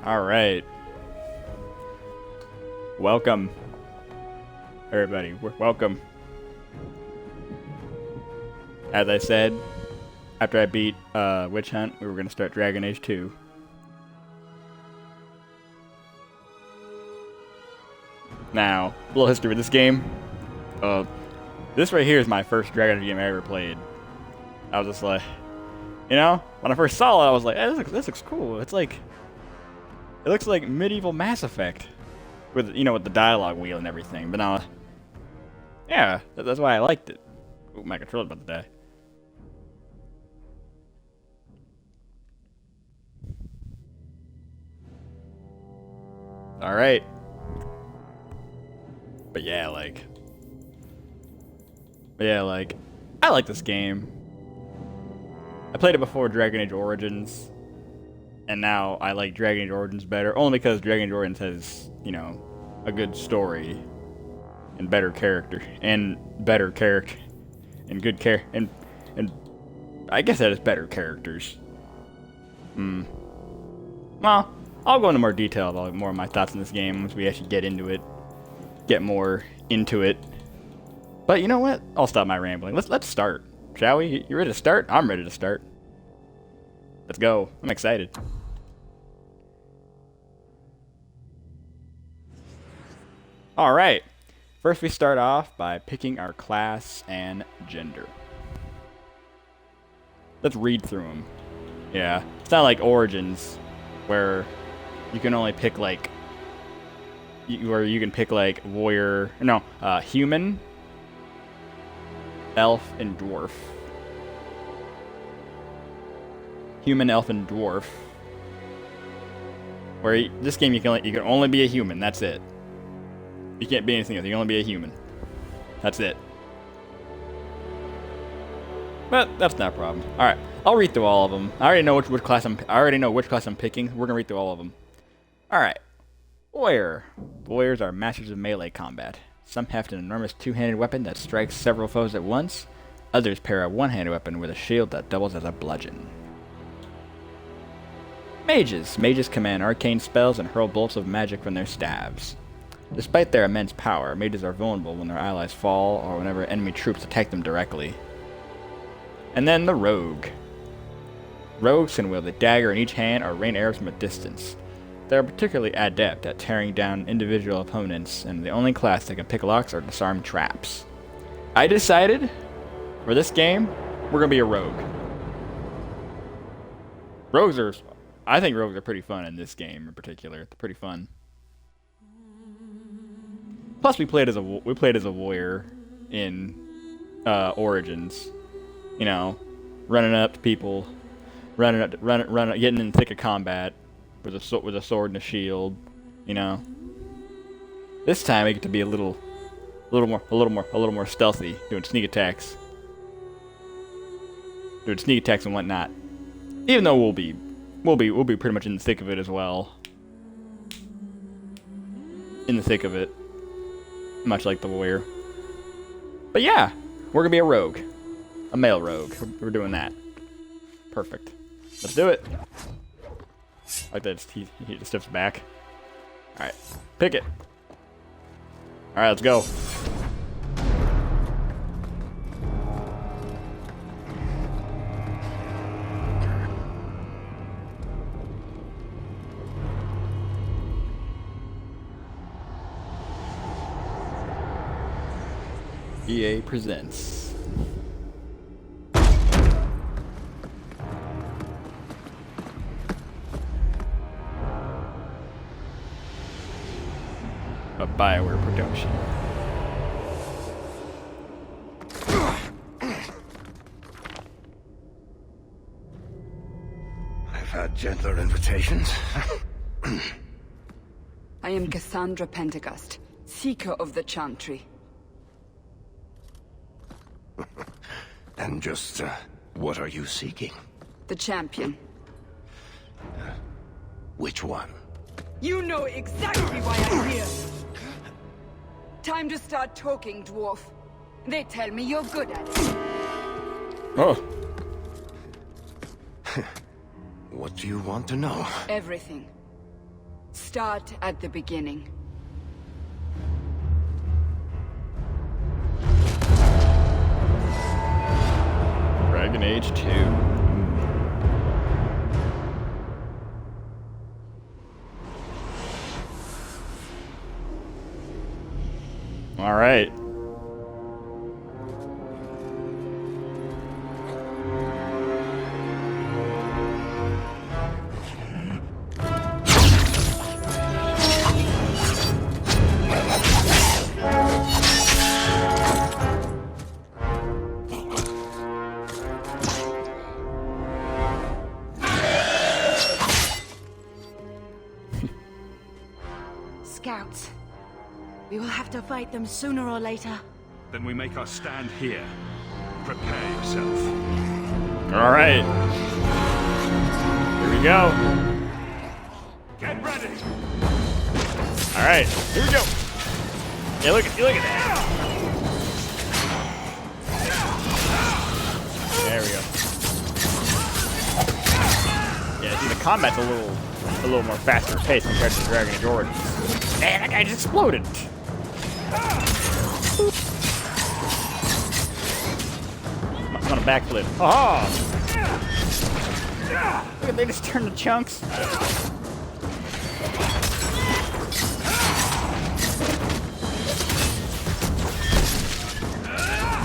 Alright. Welcome. Everybody, welcome. As I said, after I beat Witch Hunt, we were going to start Dragon Age 2. Now, a little history with this game. This right here is my first Dragon Age game I ever played. I was just like, you know, when I first saw it, I was like, hey, this looks cool. It's like, it looks like medieval Mass Effect, with with the dialogue wheel and everything. But now, yeah, that's why I liked it. Ooh, my controller's about to die. All right. But yeah, like, I like this game. I played it before Dragon Age Origins, and now I like Dragon Age Origins better, only because Dragon Age Origins has, a good story, and better character, and good and I guess that is better characters. Well, I'll go into more detail about more of my thoughts in this game once we actually get more into it. But you know what? I'll stop my rambling. Let's start, shall we? You ready to start? I'm ready to start. Let's go. I'm excited. All right. First, we start off by picking our class and gender. Let's read through them. Yeah, it's not like Origins, where you can only pick like warrior. No, human, elf, and dwarf. Human, elf, and dwarf. Where this game you can only be a human. That's it. You can't be anything else. You can only be a human. That's it. But that's not a problem. All right, I'll read through all of them. I already know which class I'm picking. We're gonna read through all of them. All right. Warrior. Warriors are masters of melee combat. Some have an enormous two-handed weapon that strikes several foes at once. Others pair a one-handed weapon with a shield that doubles as a bludgeon. Mages. Mages command arcane spells and hurl bolts of magic from their staves. Despite their immense power, mages are vulnerable when their allies fall or whenever enemy troops attack them directly. And then the rogue. Rogues can wield a dagger in each hand or rain arrows from a distance. They are particularly adept at tearing down individual opponents, and the only class that can pick locks or disarm traps. I decided, for this game, we're going to be a rogue. I think rogues are pretty fun in this game in particular. It's pretty fun. Plus, we played as a warrior in Origins. Running up to people, getting in the thick of combat with a sword and a shield. This time we get to be a little more stealthy, doing sneak attacks and whatnot. Even though we'll be pretty much in the thick of it as well. In the thick of it. Much like the warrior. But yeah, we're gonna be a rogue. A male rogue. We're doing that. Perfect. Let's do it. Like that, he just steps back. Alright, pick it. Alright, let's go. EA presents. A BioWare production. I've had gentler invitations. I am Cassandra Pentecost, Seeker of the Chantry. And just, what are you seeking? The champion. Which one? You know exactly why I'm here! Time to start talking, dwarf. They tell me you're good at it. Oh. What do you want to know? Everything. Start at the beginning. Dragon Age 2. All right. Scouts. We will have to fight them sooner or later. Then we make our stand here. Prepare yourself. All right. Here we go. Get ready! All right. Here we go. Yeah, look at that. There we go. Yeah, see, the combat's a little more faster paced compared to Dragon Age Origins. Man, that guy just exploded. I'm gonna backflip. Oh! Look at, they just turned to chunks.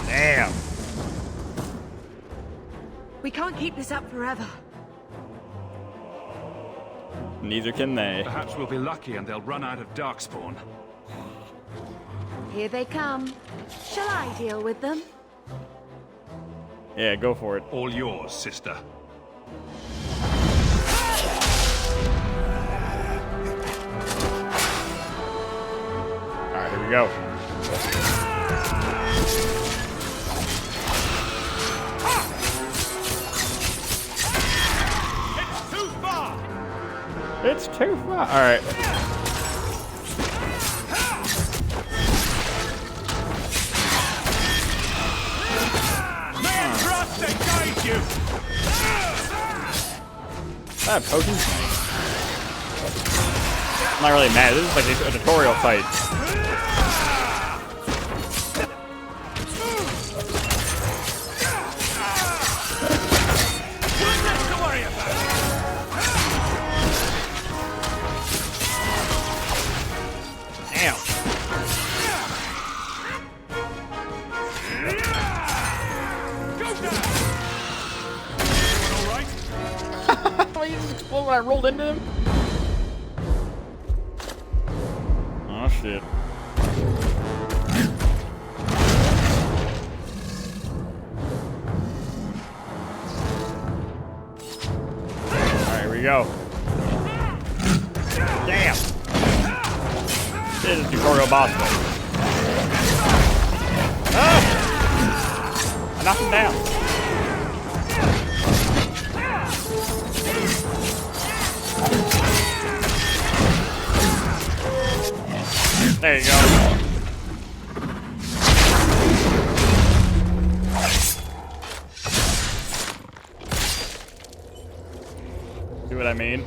Damn. We can't keep this up forever. Neither can they. Perhaps we'll be lucky and they'll run out of Darkspawn. Here they come. Shall I deal with them? Yeah, go for it. All yours, sister. Alright, here we go. It's too far! It's too far. Alright. Trust and guide you! That potion? I'm not really mad. This is like a tutorial fight. Damn. He just exploded when I rolled into him? Oh shit. Alright, here we go. Damn! This is a tutorial boss fight. Ah! I knocked him down. There you go. See what I mean?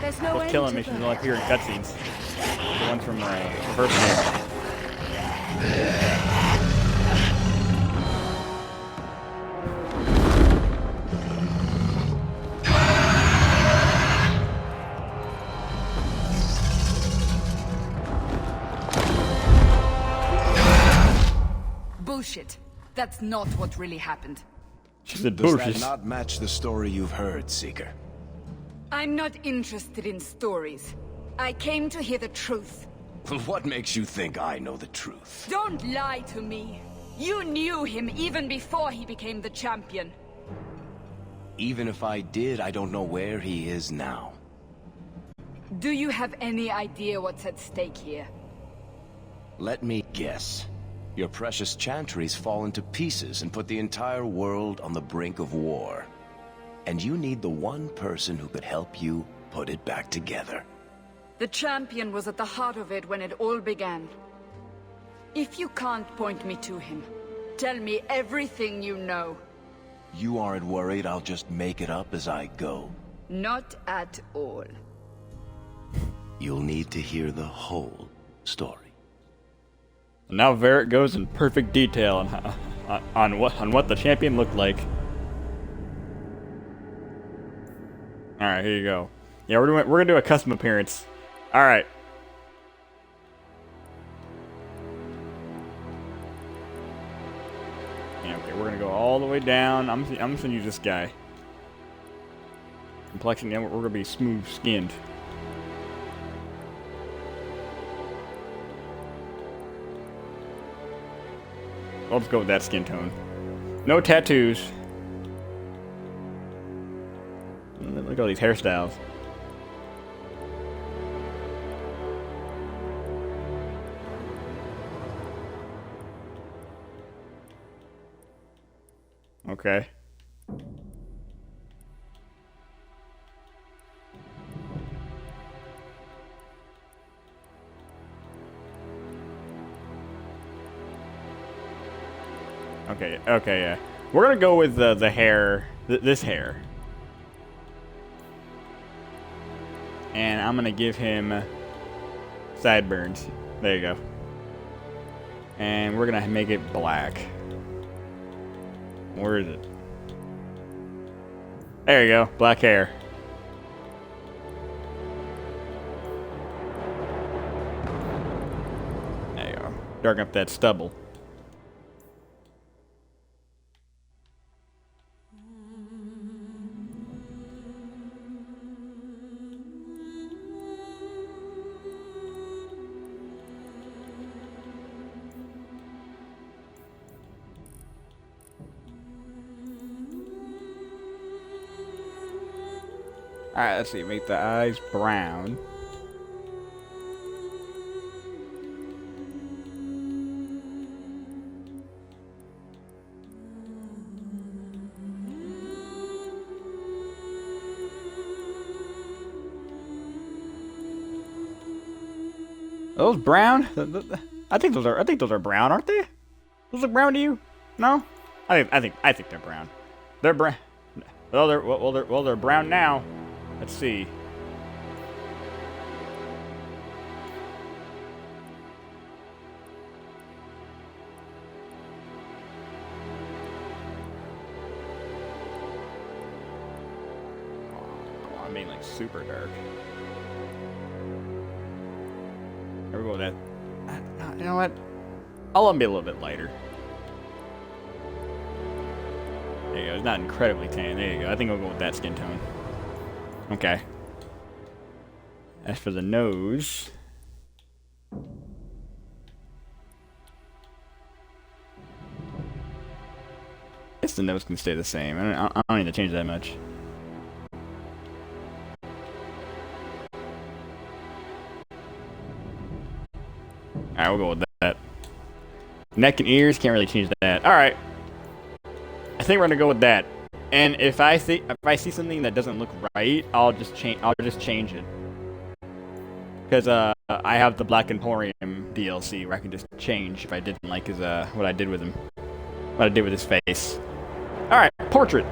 There's no Those end killing to missions them. only appear in cutscenes. The ones from the first game. Bullshit. That's not what really happened. She said Does bullshit. that not match the story you've heard, Seeker? I'm not interested in stories. I came to hear the truth. What makes you think I know the truth? Don't lie to me. You knew him even before he became the champion. Even if I did, I don't know where he is now. Do you have any idea what's at stake here? Let me guess. Your precious chantry's fallen to pieces and put the entire world on the brink of war. And you need the one person who could help you put it back together. The champion was at the heart of it when it all began. If you can't point me to him, tell me everything you know. You aren't worried I'll just make it up as I go? Not at all. You'll need to hear the whole story. Now Varric goes in perfect detail on what the champion looked like. All right, here you go. Yeah, we're gonna do a custom appearance. All right. Yeah, okay, we're gonna go all the way down. I'm gonna use this guy. Complexion, yeah, we're gonna be smooth skinned. Let's go with that skin tone. No tattoos. Look at all these hairstyles. Okay. Okay, yeah. We're gonna go with the hair, this hair. And I'm gonna give him sideburns. There you go. And we're gonna make it black. Where is it? There you go, black hair. There you go. Darken up that stubble. Alright, let's see, make the eyes brown. Are those brown? I think those are brown, aren't they? Those look brown to you? No? I think they're brown. They're brown. Well, they're brown now. Let's see. Oh, I mean, like super dark. There we go with that. You know what? I'll let them be a little bit lighter. There you go. It's not incredibly tan. There you go. I think I'll go with that skin tone. Okay. As for the nose, I guess the nose can stay the same. I don't need to change that much. Alright, we'll go with that. Neck and ears, can't really change that. Alright. I think we're gonna go with that. And if I see something that doesn't look right, I'll just change it. Because I have the Black Emporium DLC where I can just change if I didn't like his what I did with him, what I did with his face. All right, portrait.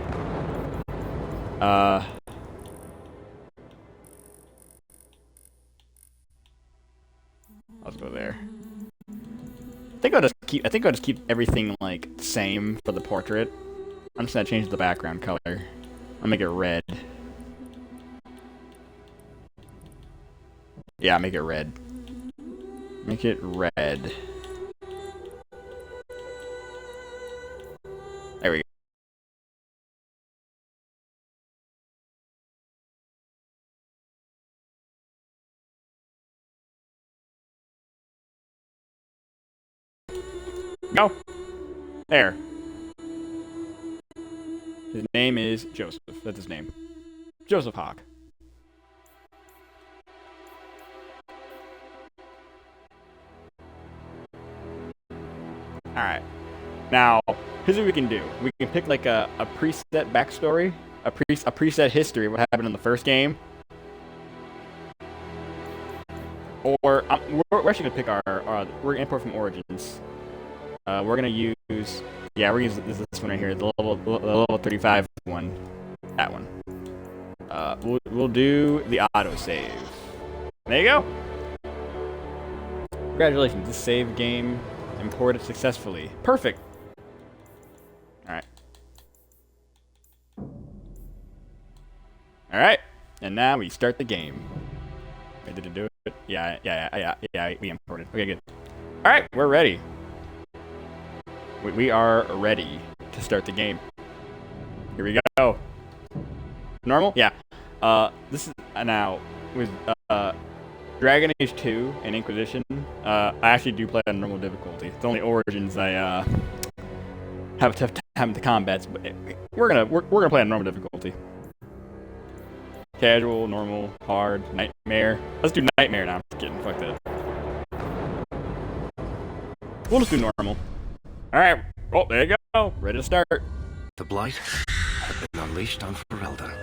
Let's go there. I think I'll just keep everything like the same for the portrait. I'm just gonna change the background color. I'll make it red. Yeah, make it red. Make it red. There we go. Go. There. His name is Joseph. That's his name. Joseph Hawk. Alright. Now, here's what we can do. We can pick like a preset backstory, a preset history of what happened in the first game. Or, we're actually going to pick we're going to import from Origins. We're going to use Yeah, we're using this one right here, the level 35 one. That one. We'll do the autosave. There you go. Congratulations, this save game imported successfully. Perfect. Alright. Alright, and now we start the game. Wait, did it do it? Yeah, we imported. Okay, good. Alright, we're ready. We are ready to start the game. Here we go. Normal? Yeah. This is now with Dragon Age 2 and Inquisition. I actually do play on normal difficulty. It's only Origins I have a tough time with the combats, but we're gonna play on normal difficulty. Casual, normal, hard, nightmare. Let's do nightmare now. I'm just kidding. Fuck that. We'll just do normal. Alright. Oh, there you go. Ready to start. The Blight had been unleashed on Ferelden.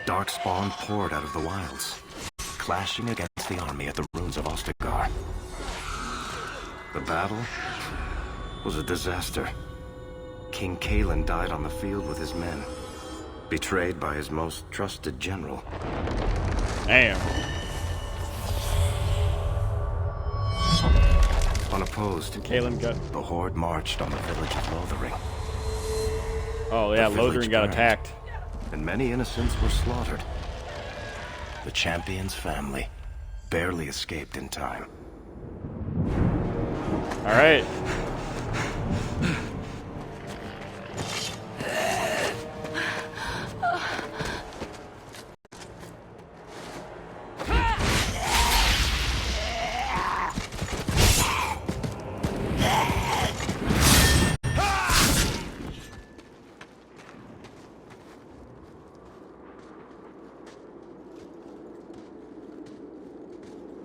Darkspawn poured out of the wilds, clashing against the army at the ruins of Ostagar. The battle was a disaster. King Cailan died on the field with his men, betrayed by his most trusted general. Damn. Unopposed, Cailan got... the Horde marched on the village of Lothering. Oh yeah, The village Lothering got burned, attacked. and many innocents were slaughtered. The champion's family barely escaped in time. Alright.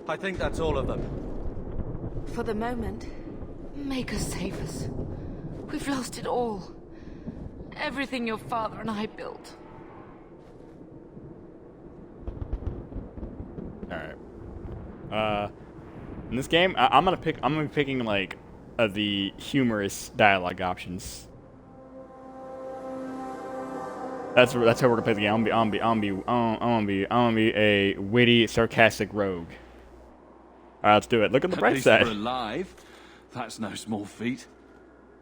I think that's all of them. For the moment, Make us save us. We've lost it all. Everything your father and I built. Alright. In this game, I'm gonna be picking like the humorous dialogue options. That's how we're gonna play the game. I'm gonna be a witty, sarcastic rogue. Alright, let's do it. Look at the At bright least side. we're alive. That's no small feat.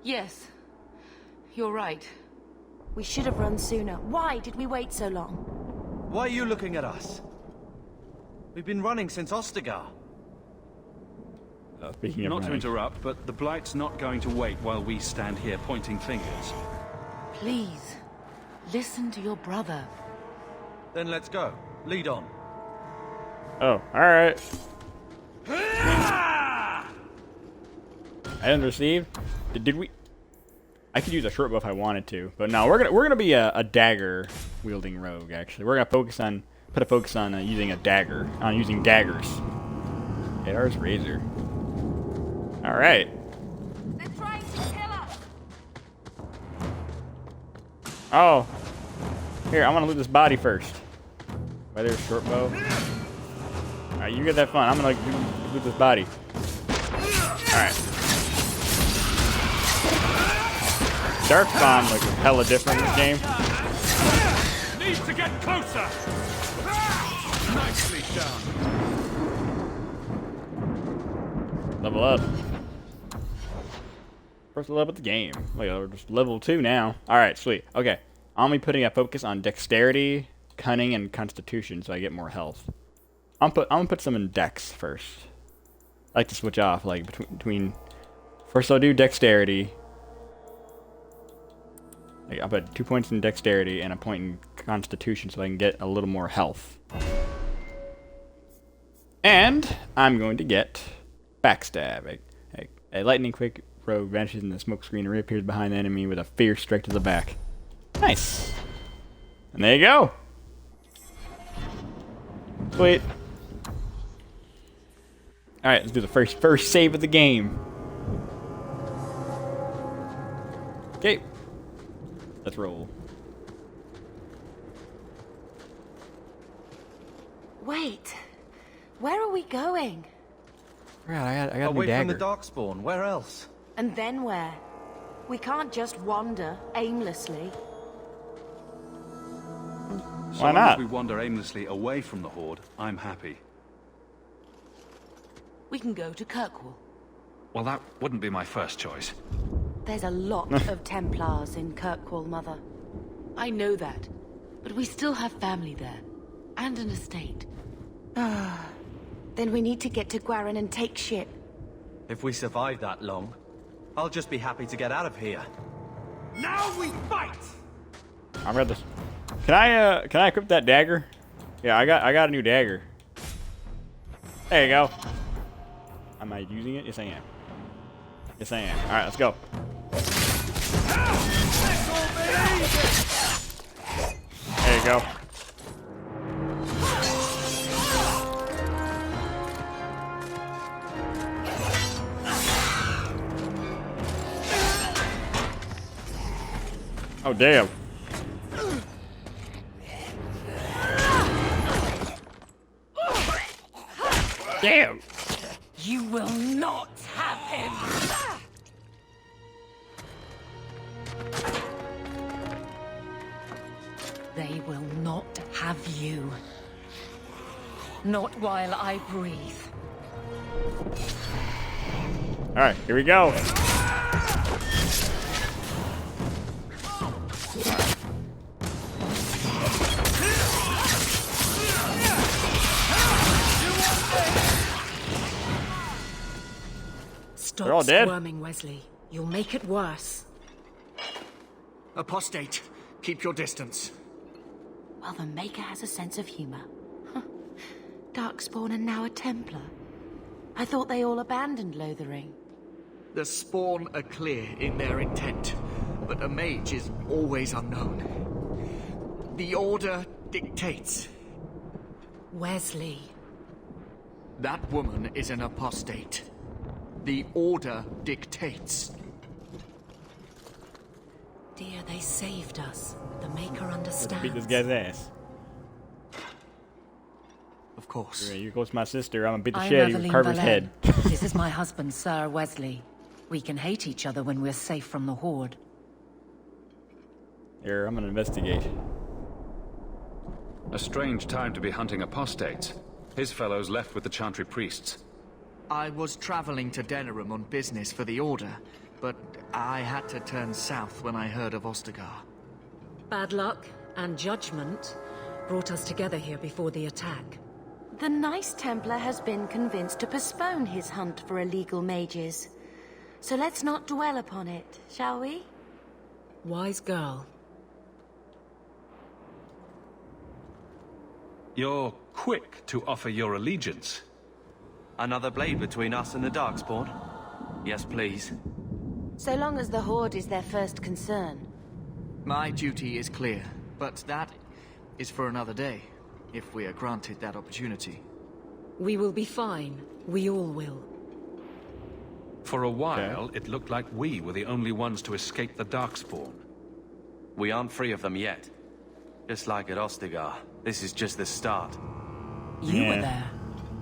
Yes. You're right. we should have run sooner. Why did we wait so long? Why are you looking at us? We've been running since Ostagar. Speaking of Not to running. interrupt, but the Blight's not going to wait while we stand here pointing fingers. Please, listen to your brother. Then let's go. Lead on. Oh, alright. I didn't receive. Did we? I could use a short bow if I wanted to, but no, we're gonna be a dagger wielding rogue. Actually, we're gonna put a focus on using a dagger, on using daggers. AR's razor. All right. They're trying to kill us! Oh, here I want to loot this body first. Why there's short bow? All right, you get that fun. I'm gonna loot this body. All right. Darkspawn looks hella different in this game. Need to get closer! Nicely done. Level up. First level up the game. Wait, we're just level 2 now. Alright, sweet. Okay. I'm gonna be putting a focus on dexterity, cunning, and constitution so I get more health. I'm gonna put some in dex first. I like to switch off, like between first I'll do dexterity. Like, I'll put 2 points in dexterity and a point in constitution so I can get a little more health. And I'm going to get backstab. A lightning quick rogue vanishes in the smoke screen and reappears behind the enemy with a fierce strike to the back. Nice. And there you go. Sweet. Alright, let's do the first save of the game. Okay. Let's roll. Wait, where are we going? I got a new Away from dagger. the Darkspawn. Where else? And then where? We can't just wander aimlessly. So Why long not? as we wander aimlessly away from the Horde, I'm happy. We can go to Kirkwall. Well, that wouldn't be my first choice. There's a lot of Templars in Kirkwall, Mother. I know that, but we still have family there, and an estate. Then we need to get to Gwarin and take ship. If we survive that long, I'll just be happy to get out of here. Now we fight! I read this. Can I equip that dagger? Yeah, I got a new dagger. There you go. Am I using it? Yes, I am. Yes, I am. All right, let's go. There you go. Oh, damn. Damn. You will not have him! They will not have you. Not while I breathe. All right, here we go. They're all Stop dead. squirming, Wesley. You'll make it worse. Apostate, keep your distance. Well, the Maker has a sense of humor. Huh. Darkspawn and now a Templar. I thought they all abandoned Lothering. The Spawn are clear in their intent, but a mage is always unknown. The Order dictates. Wesley. That woman is an apostate. The Order dictates. Dear, they saved us. The Maker Let's beat understands. this guy's ass. Of course. Yeah, you close to my sister, I'm gonna beat the I'm shit out of you Evelyn and carve his head. Boleyn. This is my husband, Sir Wesley. We can hate each other when we're safe from the Horde. Here, I'm gonna investigate. A strange time to be hunting apostates. His fellows left with the Chantry priests. I was traveling to Denerim on business for the Order, but I had to turn south when I heard of Ostagar. Bad luck and judgment brought us together here before the attack. The nice Templar has been convinced to postpone his hunt for illegal mages. So let's not dwell upon it, shall we? Wise girl. You're quick to offer your allegiance. Another blade between us and the Darkspawn? Yes, please. So long as the Horde is their first concern. My duty is clear, but that is for another day, if we are granted that opportunity. We will be fine. We all will. For a while, it looked like we were the only ones to escape the Darkspawn. We aren't free of them yet. Just like at Ostagar, this is just the start. You Yeah. were there.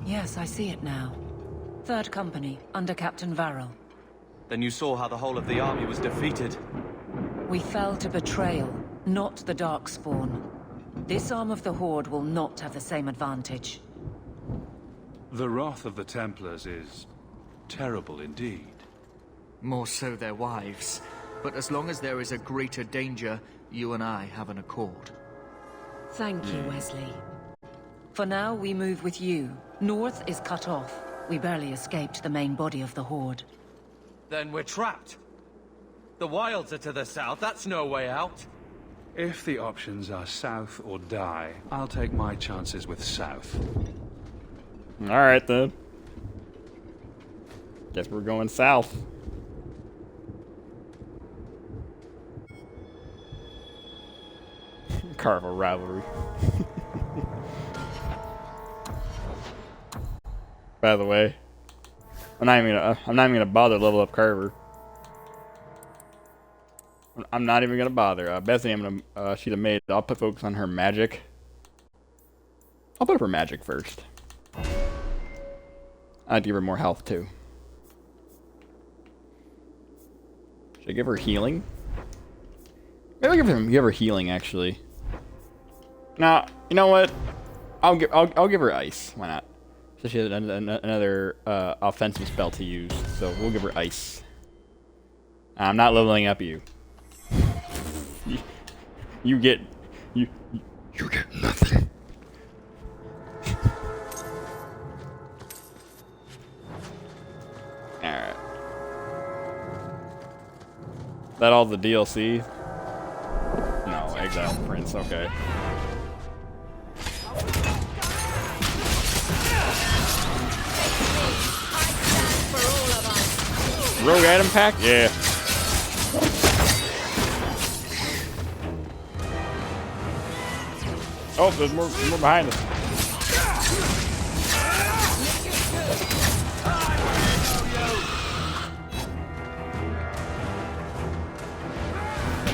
Yes, I see it now. Third Company, under Captain Varel. Then you saw how the whole of the army was defeated. We fell to betrayal, not the Darkspawn. This arm of the Horde will not have the same advantage. The wrath of the Templars is terrible indeed. More so their wives. But as long as there is a greater danger, you and I have an accord. Thank you, Wesley. For now, we move with you. North is cut off. We barely escaped the main body of the Horde. Then we're trapped. The wilds are to the south, that's no way out. If the options are south or die, I'll take my chances with south. Alright then. Guess we're going south. Carve a rivalry. By the way, I'm not even gonna bother level up Carver. I'm not even gonna bother. Bethany, she's a maid. I'll put focus on her magic. I'll put up her magic first. I'd give her more health too. Should I give her healing? Maybe give her healing actually. Nah, you know what? I'll give her ice. Why not? So she has another offensive spell to use. So we'll give her ice. I'm not leveling up you. You get nothing. Alright. That all the DLC? No, Exile Prince, okay. Rogue Item Pack? Yeah. Oh, there's more behind us.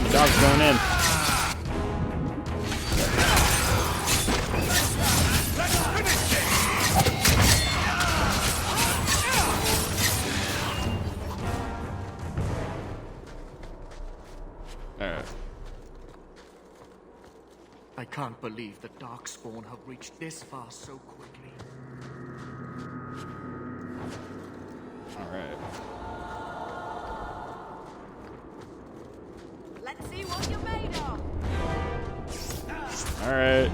The dog's going in. Alright. I can't believe the Darkspawn have reached this far so quickly. Alright. Let's see what you're made of. Alright.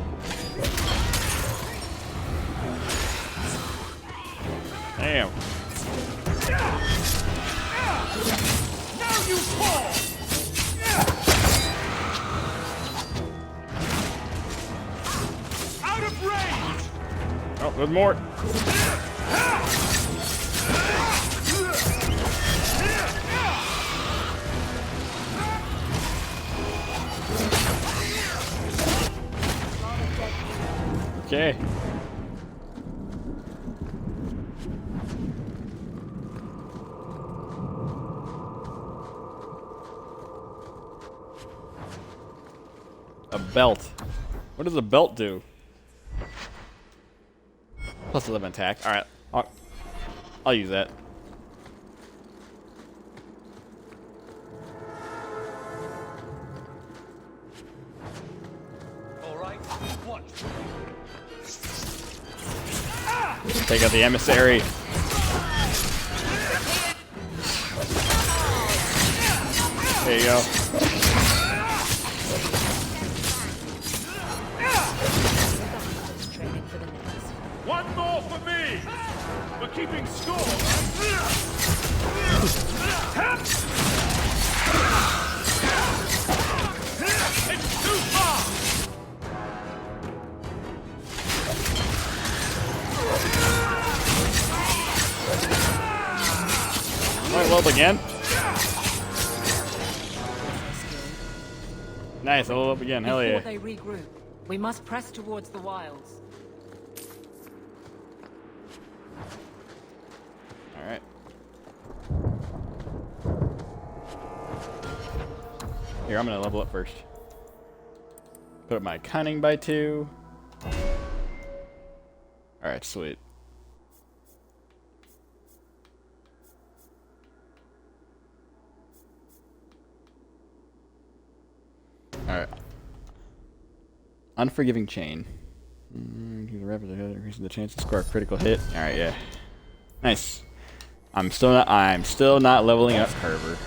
Damn. Now you fall! Out of range! Oh, there's more. Okay. A belt. What does a belt do? Plus 11 attack. Alright. I'll use that. Alright, watch. Take out the emissary. There you go. One more for me! We're keeping score, It's too far! Alright, level up again. Nice, level up again. Hell yeah. Before they regroup, we must press towards the wilds. Alright. Here, I'm gonna level up first. Put up my cunning by 2. Alright, sweet. Alright. Unforgiving Chain. Increasing the chance to score a critical hit. Alright, yeah. Nice. I'm still not leveling up Carver.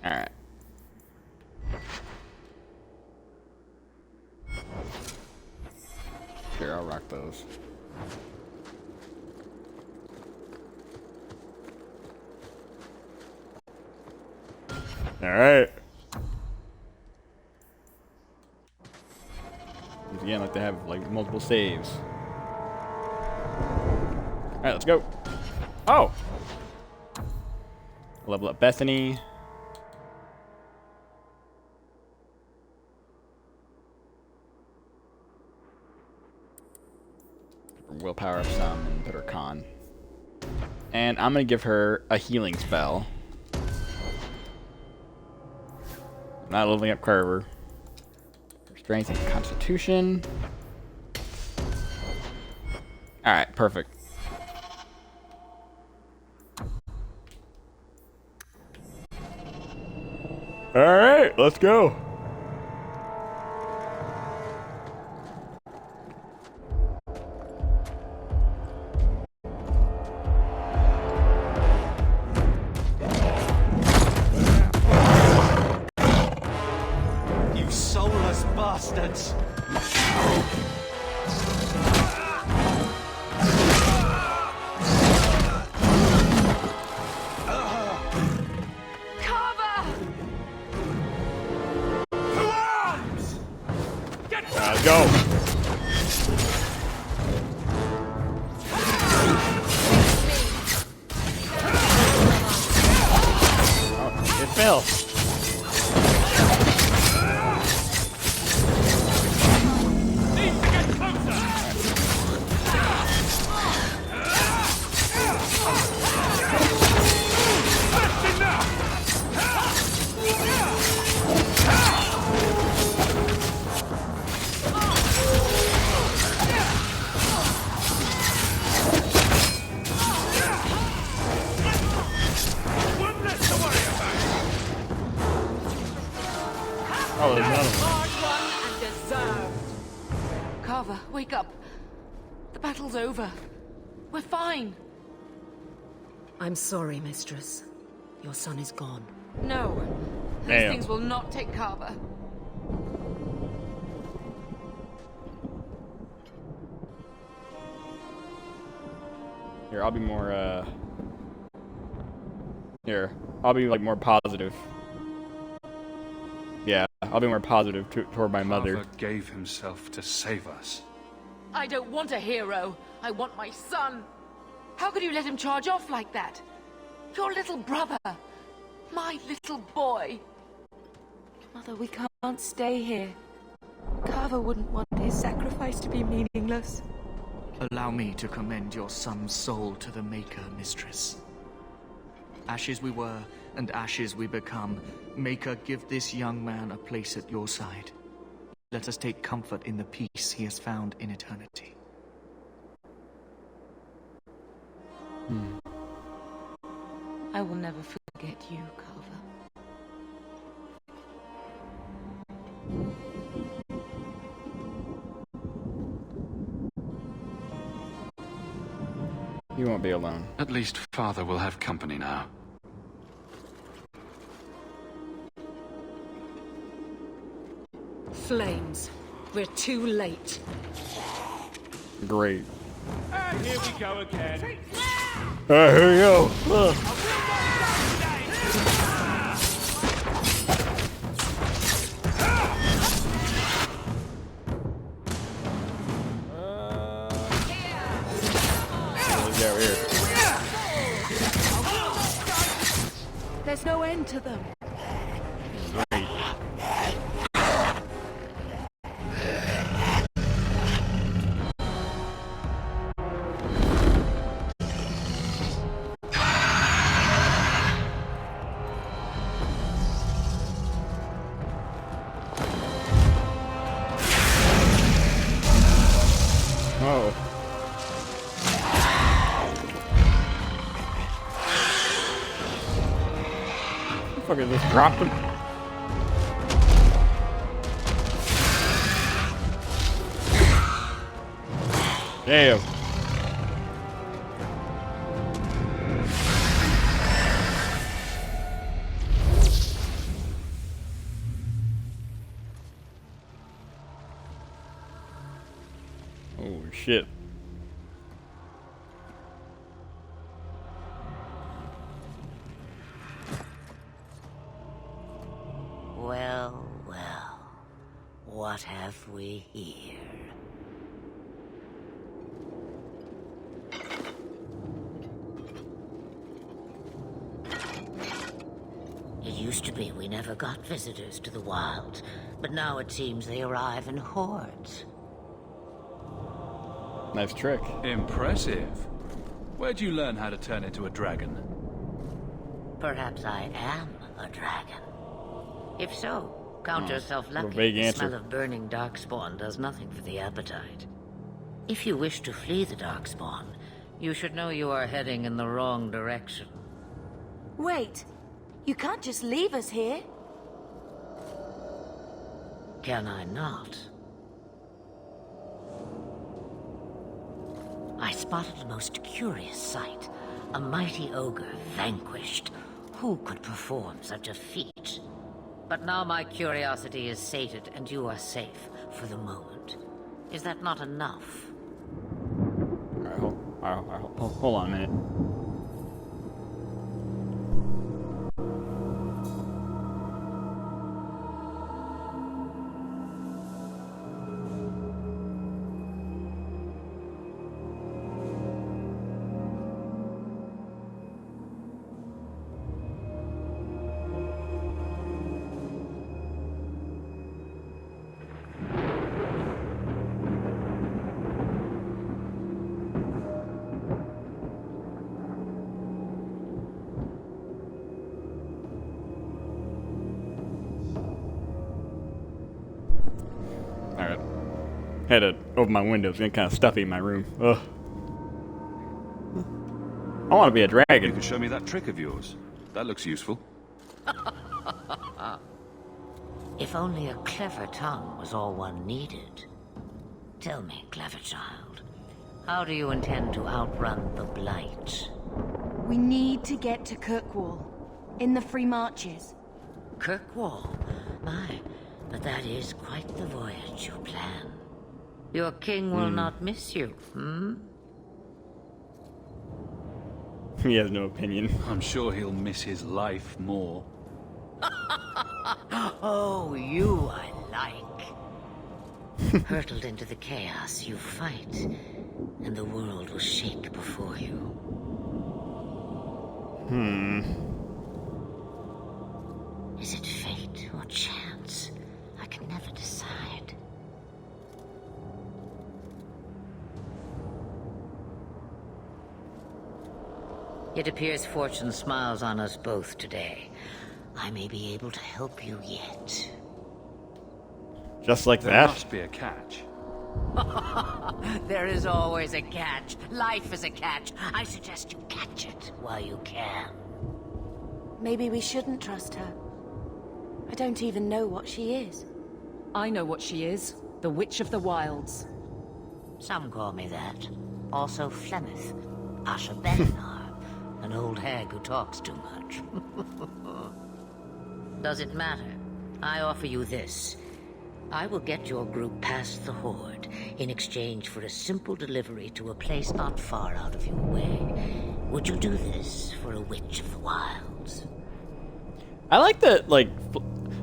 Alright. Sure, I'll rock those. Alright. Again, like they have like multiple saves. Alright, let's go. Oh! Level up Bethany. Willpower up some and put her con. And I'm gonna give her a healing spell. Not leveling up Carver. Her strength and constitution. Alright, perfect. Alright, let's go. You soulless bastards! Let's go. Oh, it fell. Oh, there's another one. Hard won and deserved. Carver, wake up. The battle's over. We're fine. I'm sorry, Mistress. Your son is gone. No. Those Damn. things will not take Carver. Here, I'll be more, Here, I'll be, like, more positive. Yeah, I'll be more positive toward my mother. Carver gave himself to save us. I don't want a hero. I want my son. How could you let him charge off like that? Your little brother. My little boy. Mother, we can't stay here. Carver wouldn't want his sacrifice to be meaningless. Allow me to commend your son's soul to the Maker, Mistress. Ashes we were, and ashes we become. Maker, give this young man a place at your side. Let us take comfort in the peace he has found in eternity. I will never forget you, Carver. You won't be alone. At least Father will have company now. Flames. We're too late. Great. And here we go again. Alright, here we go. Over here. There's no end to them. Great. Oh. What the fuck is this? Dropped him? Damn. Oh shit. Well, well. What have we here? It used to be we never got visitors to the wilds, but now it seems they arrive in hordes. Nice trick. Impressive. Where'd you learn how to turn into a dragon? Perhaps I am a dragon. If so, count yourself a lucky. vague The answer. smell of burning darkspawn does nothing for the appetite. If you wish to flee the darkspawn, you should know you are heading in the wrong direction. Wait. You can't just leave us here. can I not? I spotted a most curious sight. A mighty ogre vanquished. Who could perform such a feat? But now my curiosity is sated, and you are safe for the moment. Is that not enough? Alright, hold on a minute. Had to open my windows. It's getting kind of stuffy in my room. Ugh. I want to be a dragon. You can show me that trick of yours. That looks useful. If only a clever tongue was all one needed. Tell me, clever child, how do you intend to outrun the Blight? We need to get to Kirkwall, in the Free Marches. Kirkwall? My, but that is quite the voyage you plan. Your king will not miss you, hmm? He has no opinion. I'm sure he'll miss his life more. Oh, you I like. Hurtled into the chaos, you fight, and the world will shake before you. Is it fate or chance? I can never decide. It appears fortune smiles on us both today. I may be able to help you yet. Just like There that? must be a catch. There is always a catch. Life is a catch. I suggest you catch it while you can. Maybe we shouldn't trust her. I don't even know what she is. I know what she is. The Witch of the Wilds. Some call me that. Also Flemeth, Asha Beninar, an old hag who talks too much. Does it matter? I offer you this. I will get your group past the Horde in exchange for a simple delivery to a place not far out of your way. Would you do this for a Witch of the Wilds? I like that, like,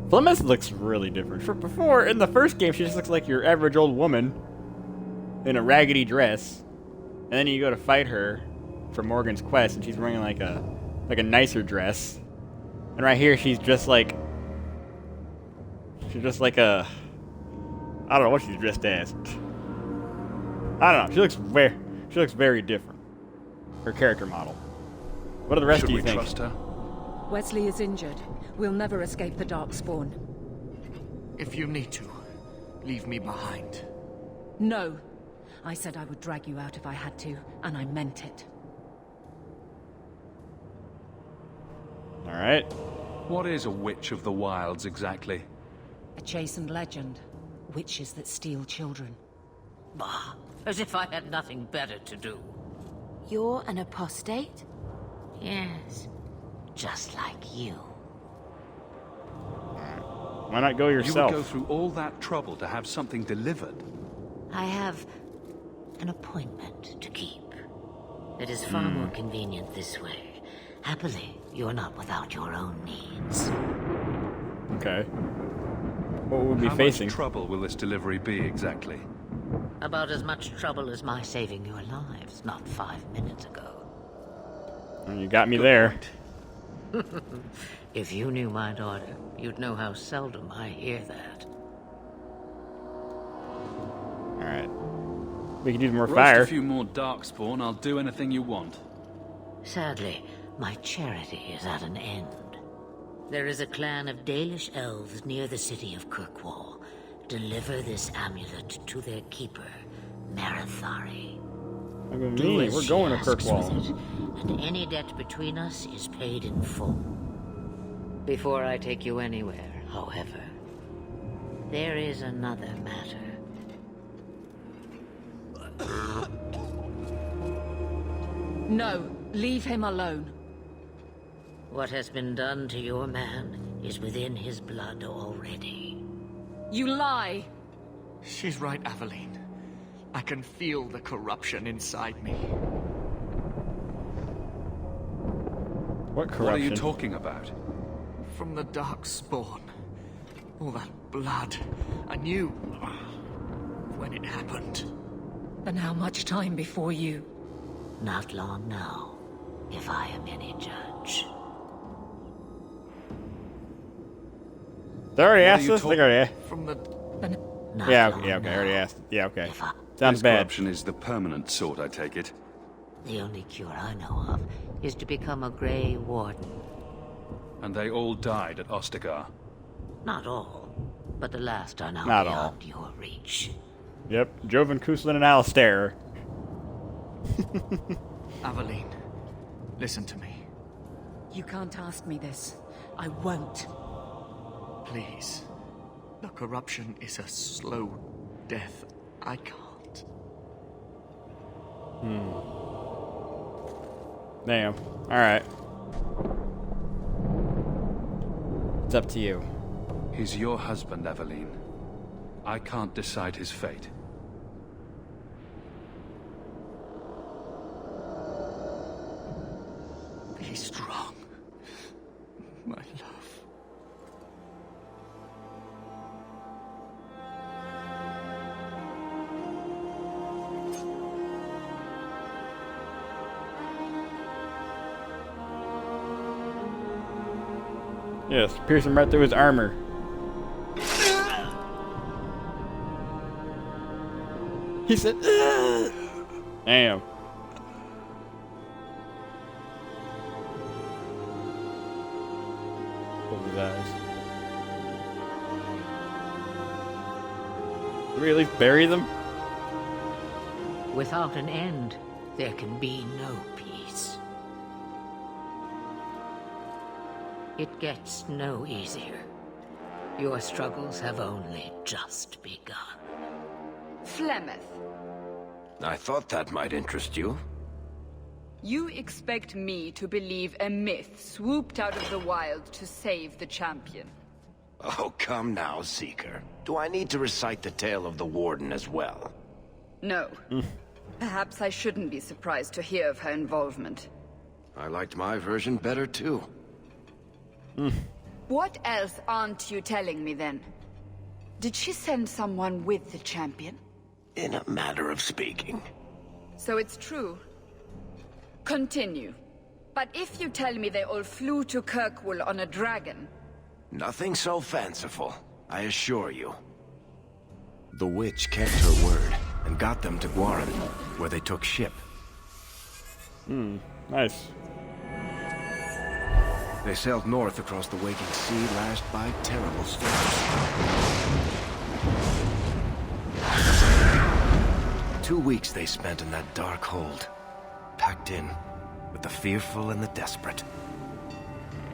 Flemeth looks really different. For before, in the first game, she just looks like your average old woman in a raggedy dress. And then you go to fight her for Morgan's Quest, and she's wearing like a nicer dress. And right here, she's just like a, I don't know what she's dressed as. I don't know. She looks very different. Her character model. What do the rest of you think? Should we trust her? Wesley is injured. We'll never escape the Darkspawn. If you need to, leave me behind. No. I said I would drag you out if I had to, and I meant it. Alright. What is a Witch of the Wilds exactly? A chastened legend. Witches that steal children. Bah, as if I had nothing better to do. You're an apostate? Yes, just like you. Why not go yourself? You would go through all that trouble to have something delivered. I have an appointment to keep. It is far more convenient this way. Happily, you're not without your own needs. Okay. What would we be How facing? much trouble will this delivery be exactly? About as much trouble as my saving your lives not 5 minutes ago. Well, you got me there. If you knew my daughter, you'd know how seldom I hear that. Alright. We can use more Roast fire. a few more Darkspawn, I'll do anything you want. Sadly, my charity is at an end. There is a clan of Dalish elves near the city of Kirkwall. Deliver this amulet to their keeper, Marithari. Do as We're she going to asks Kirkwall. with it, and any debt between us is paid in full. Before I take you anywhere, however, There is another matter. No, leave him alone. What has been done to your man is within his blood already. You lie! She's right, Aveline. I can feel the corruption inside me. What corruption? What are you talking about? From the Darkspawn. All that blood. I knew when it happened. And how much time before you? Not long now, if I am any judge. They already asked you this? They already From the... Not Yeah, long okay, I already asked. Yeah, okay. If I- Sounds This bad. corruption is the permanent sort, I take it. The only cure I know of is to become a Grey Warden. And they all died at Ostagar. Not all, but the last are now Not all. beyond your reach. Yep, Joven, Kuslin, and Alistair. Aveline, listen to me. You can't ask me this. I won't. Please. The corruption is a slow death. I can't. Damn. Alright. It's up to you. He's your husband, Aveline. I can't decide his fate. Be strong. My love. Yes, pierce him right through his armor. He said, "Ugh." Damn. Close his eyes. Did we at least bury them? Without an end, there can be no peace. It gets no easier. Your struggles have only just begun. Flemeth, I thought that might interest you. you expect me to believe a myth swooped out of the wild to save the champion? Oh, come now, Seeker. Do I need to recite the tale of the Warden as well? No. Perhaps I shouldn't be surprised to hear of her involvement. I liked my version better, too. What else aren't you telling me, then? Did she send someone with the champion? In a matter of speaking. So it's true. Continue. But if you tell me they all flew to Kirkwall on a dragon... Nothing so fanciful, I assure you. The witch kept her word, and got them to Guaran, where they took ship. Nice. They sailed north across the waking sea, lashed by terrible storms. 2 weeks they spent in that dark hold, packed in with the fearful and the desperate.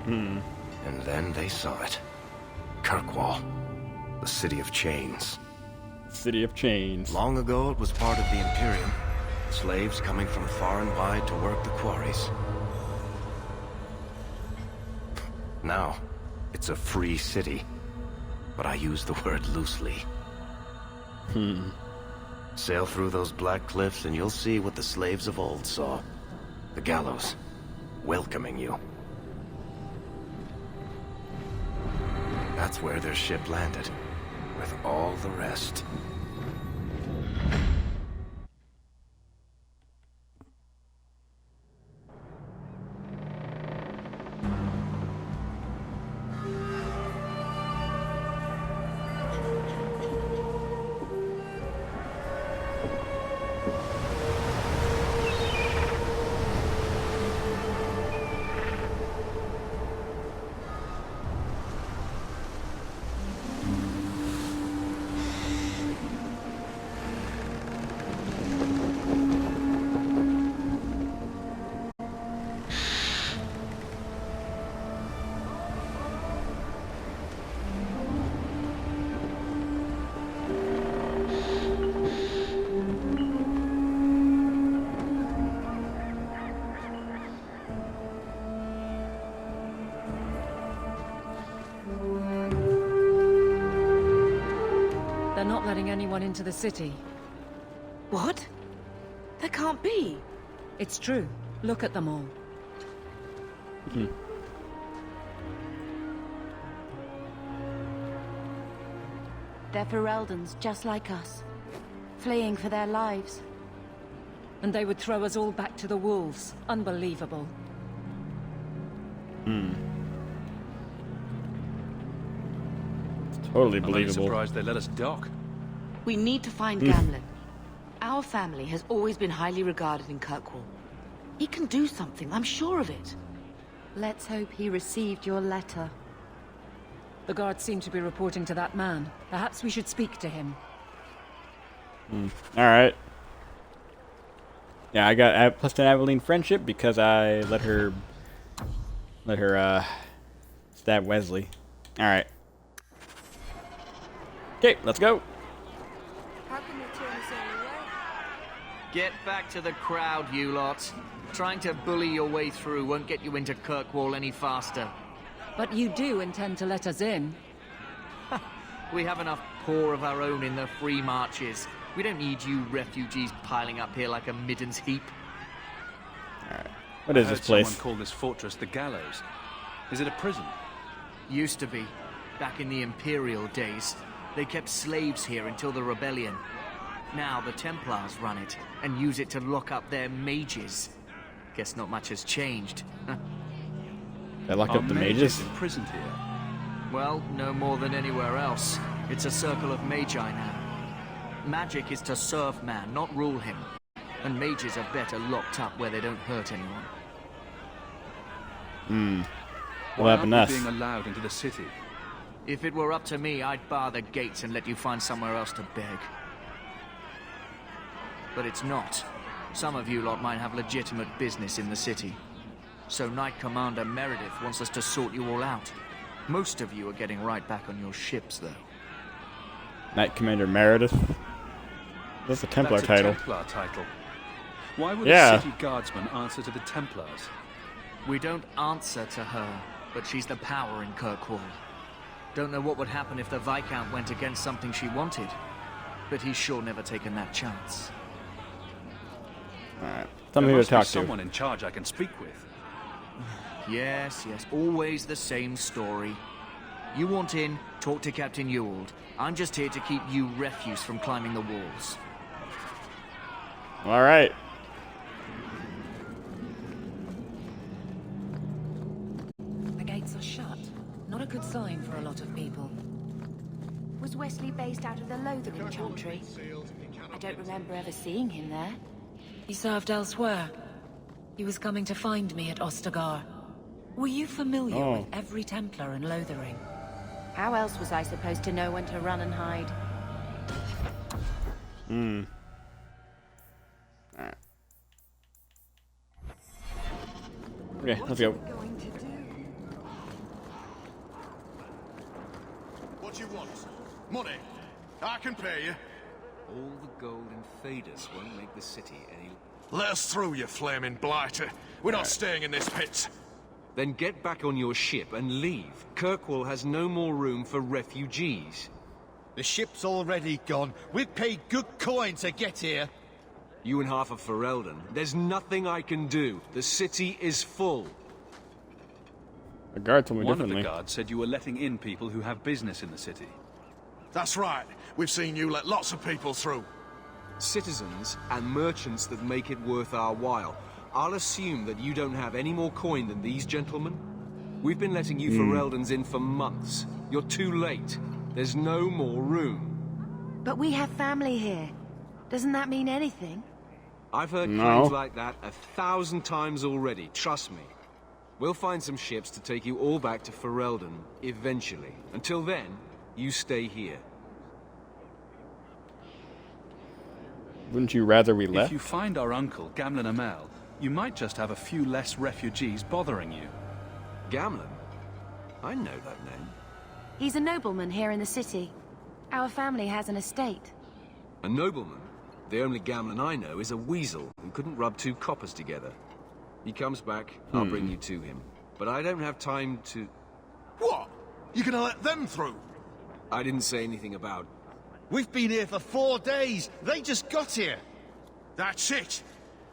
And then they saw it. Kirkwall, the City of Chains. City of Chains. Long ago it was part of the Imperium. Slaves coming from far and wide to work the quarries. Now, it's a free city. But I use the word loosely. Sail through those black cliffs and you'll see what the slaves of old saw. The gallows, welcoming you. That's where their ship landed, with all the rest. They're not letting anyone into the city. What? That can't be. It's true. Look at them all. They're Fereldans, just like us. Fleeing for their lives. And they would throw us all back to the wolves. Unbelievable. Totally I'm only believable. surprised they let us dock. We need to find Gamlen. Our family has always been highly regarded in Kirkwall. He can do something, I'm sure of it. Let's hope he received your letter. The guards seem to be reporting to that man. Perhaps we should speak to him. Alright. Yeah, I got plus 10 Aveline friendship because I let her stab Wesley. Alright. Okay, let's go. How can they turn us all away? Get back to the crowd, you lot. Trying to bully your way through won't get you into Kirkwall any faster. But you do intend to let us in. We have enough poor of our own in the free marches. We don't need you refugees piling up here like a middens heap. Alright. What is I this heard place? Someone called this fortress the Gallows. Is it a prison? Used to be. Back in the Imperial days. They kept slaves here until the rebellion. Now the Templars run it and use it to lock up their mages. Guess not much has changed. They locked up the mages? Imprisoned here. Well, no more than anywhere else. It's a circle of magi now. Magic is to serve man, not rule him. And mages are better locked up where they don't hurt anyone. What happened to us? Being allowed into the city. If it were up to me, I'd bar the gates and let you find somewhere else to beg. But it's not. Some of you lot might have legitimate business in the city. So Knight Commander Meredith wants us to sort you all out. Most of you are getting right back on your ships, though. Knight Commander Meredith? That's a Templar That's a title. Templar title. Why would Yeah. a city guardsman answer to the Templars? We don't answer to her, but she's the power in Kirkwall. Don't know what would happen if the Viscount went against something she wanted, but he's sure never taken that chance. Alright. Tell me There who to must be talk to. someone in charge I can speak with. Yes, always the same story. You want in, talk to Captain Ewald. I'm just here to keep you refuse from climbing the walls. Alright. The gates are shut. Not a good sign for a lot of people. Was Wesley based out of the Lothering Chantry? I don't remember ever seeing him there. He served elsewhere. He was coming to find me at Ostagar. Were you familiar with every Templar in Lothering? How else was I supposed to know when to run and hide? Alright. Okay, let's go. What do you want? Money? I can pay you. All the gold in Thedas won't make the city any... Let us through, you flaming blighter. We're not staying in this pit. Then get back on your ship and leave. Kirkwall has no more room for refugees. The ship's already gone. We've paid good coin to get here. You and half of Ferelden. There's nothing I can do. The city is full. The guard told me One of differently. the guards said you were letting in people who have business in the city. That's right. We've seen you let lots of people through. Citizens and merchants that make it worth our while. I'll assume that you don't have any more coin than these gentlemen. We've been letting you Fereldans in for months. You're too late. There's no more room. But we have family here. Doesn't that mean anything? I've heard No. claims like that 1,000 times already, trust me. We'll find some ships to take you all back to Ferelden, eventually. Until then, you stay here. Wouldn't you rather we If left? you find our uncle, Gamlen Amel, you might just have a few less refugees bothering you. Gamlen? I know that name. He's a nobleman here in the city. Our family has an estate. A nobleman? The only Gamlen I know is a weasel who couldn't rub two coppers together. He comes back, I'll bring you to him. But I don't have time to... What? You gonna let them through? I didn't say anything about We've been here for 4 days. They just got here. That's it.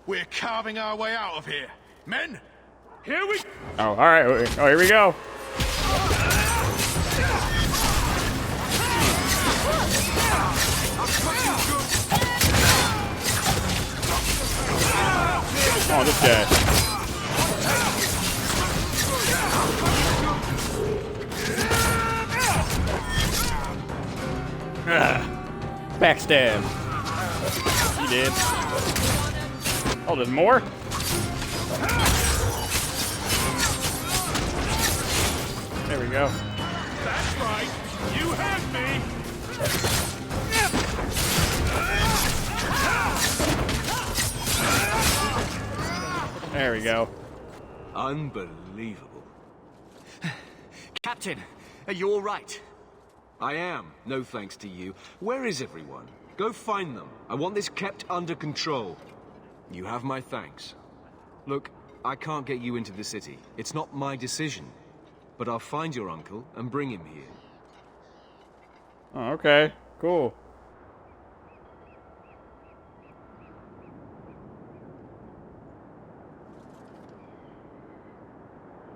We're carving our way out of here. Men, here we... Oh, alright. Oh, here we go. Oh, this guy. Backstab. He did. Oh, there's more? There we go. That's right. You heard me. There we go. Unbelievable. Captain, are you all right? I am, no thanks to you. Where is everyone? Go find them. I want this kept under control. You have my thanks. Look, I can't get you into the city. It's not my decision. But I'll find your uncle and bring him here. Oh, okay. Cool.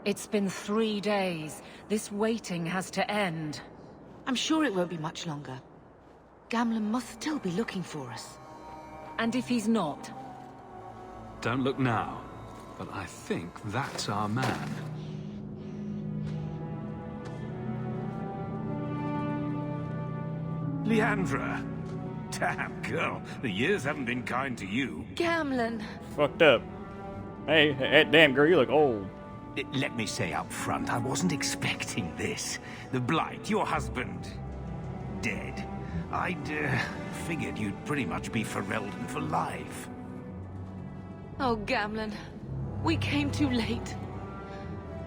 It's been 3 days. This waiting has to end. I'm sure it won't be much longer. Gamlen must still be looking for us. And if he's not? Don't look now, but I think that's our man. Leandra. Damn, girl. The years haven't been kind to you. Gamlen. Fucked up. Hey, damn girl, you look old. Let me say up front, I wasn't expecting this. The Blight, your husband, dead. I'd figured you'd pretty much be Ferelden for life. Oh, Gamlen. We came too late.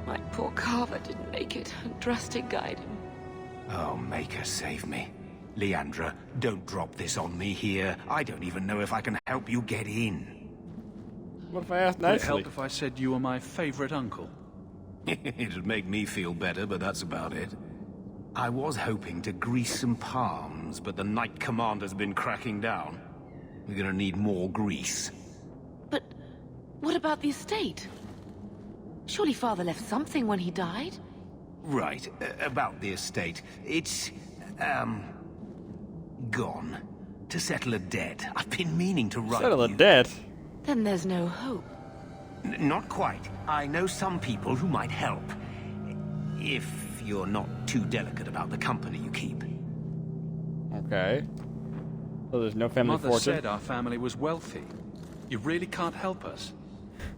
My poor Carver didn't make it, and Drastic guided him. Oh, Maker, save me. Leandra, don't drop this on me here. I don't even know if I can help you get in. What if I asked Would it nicely? help if I said you were my favorite uncle? It'd make me feel better, but that's about it. I was hoping to grease some palms, but the Knight Commander's been cracking down. We're gonna need more grease. But what about the estate? Surely Father left something when he died? Right, about the estate. It's, gone. To settle a debt. I've been meaning to write Settle a debt? Then there's no hope. Not quite. I know some people who might help. If you're not too delicate about the company you keep. Okay. So there's no family Mother fortune? said our family was wealthy. You really can't help us.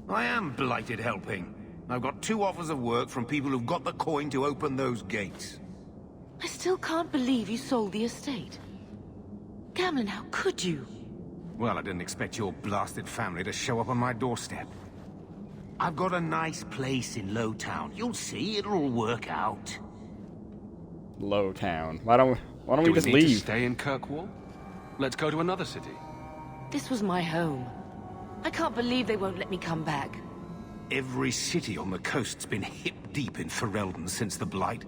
I am blighted helping. I've got 2 offers of work from people who've got the coin to open those gates. I still can't believe you sold the estate. Gamlen, how could you? Well, I didn't expect your blasted family to show up on my doorstep. I've got a nice place in Lowtown. You'll see, it'll all work out. Lowtown. Why don't we just need leave? To stay in Kirkwall? Let's go to another city. This was my home. I can't believe they won't let me come back. Every city on the coast's been hip-deep in Ferelden since the Blight.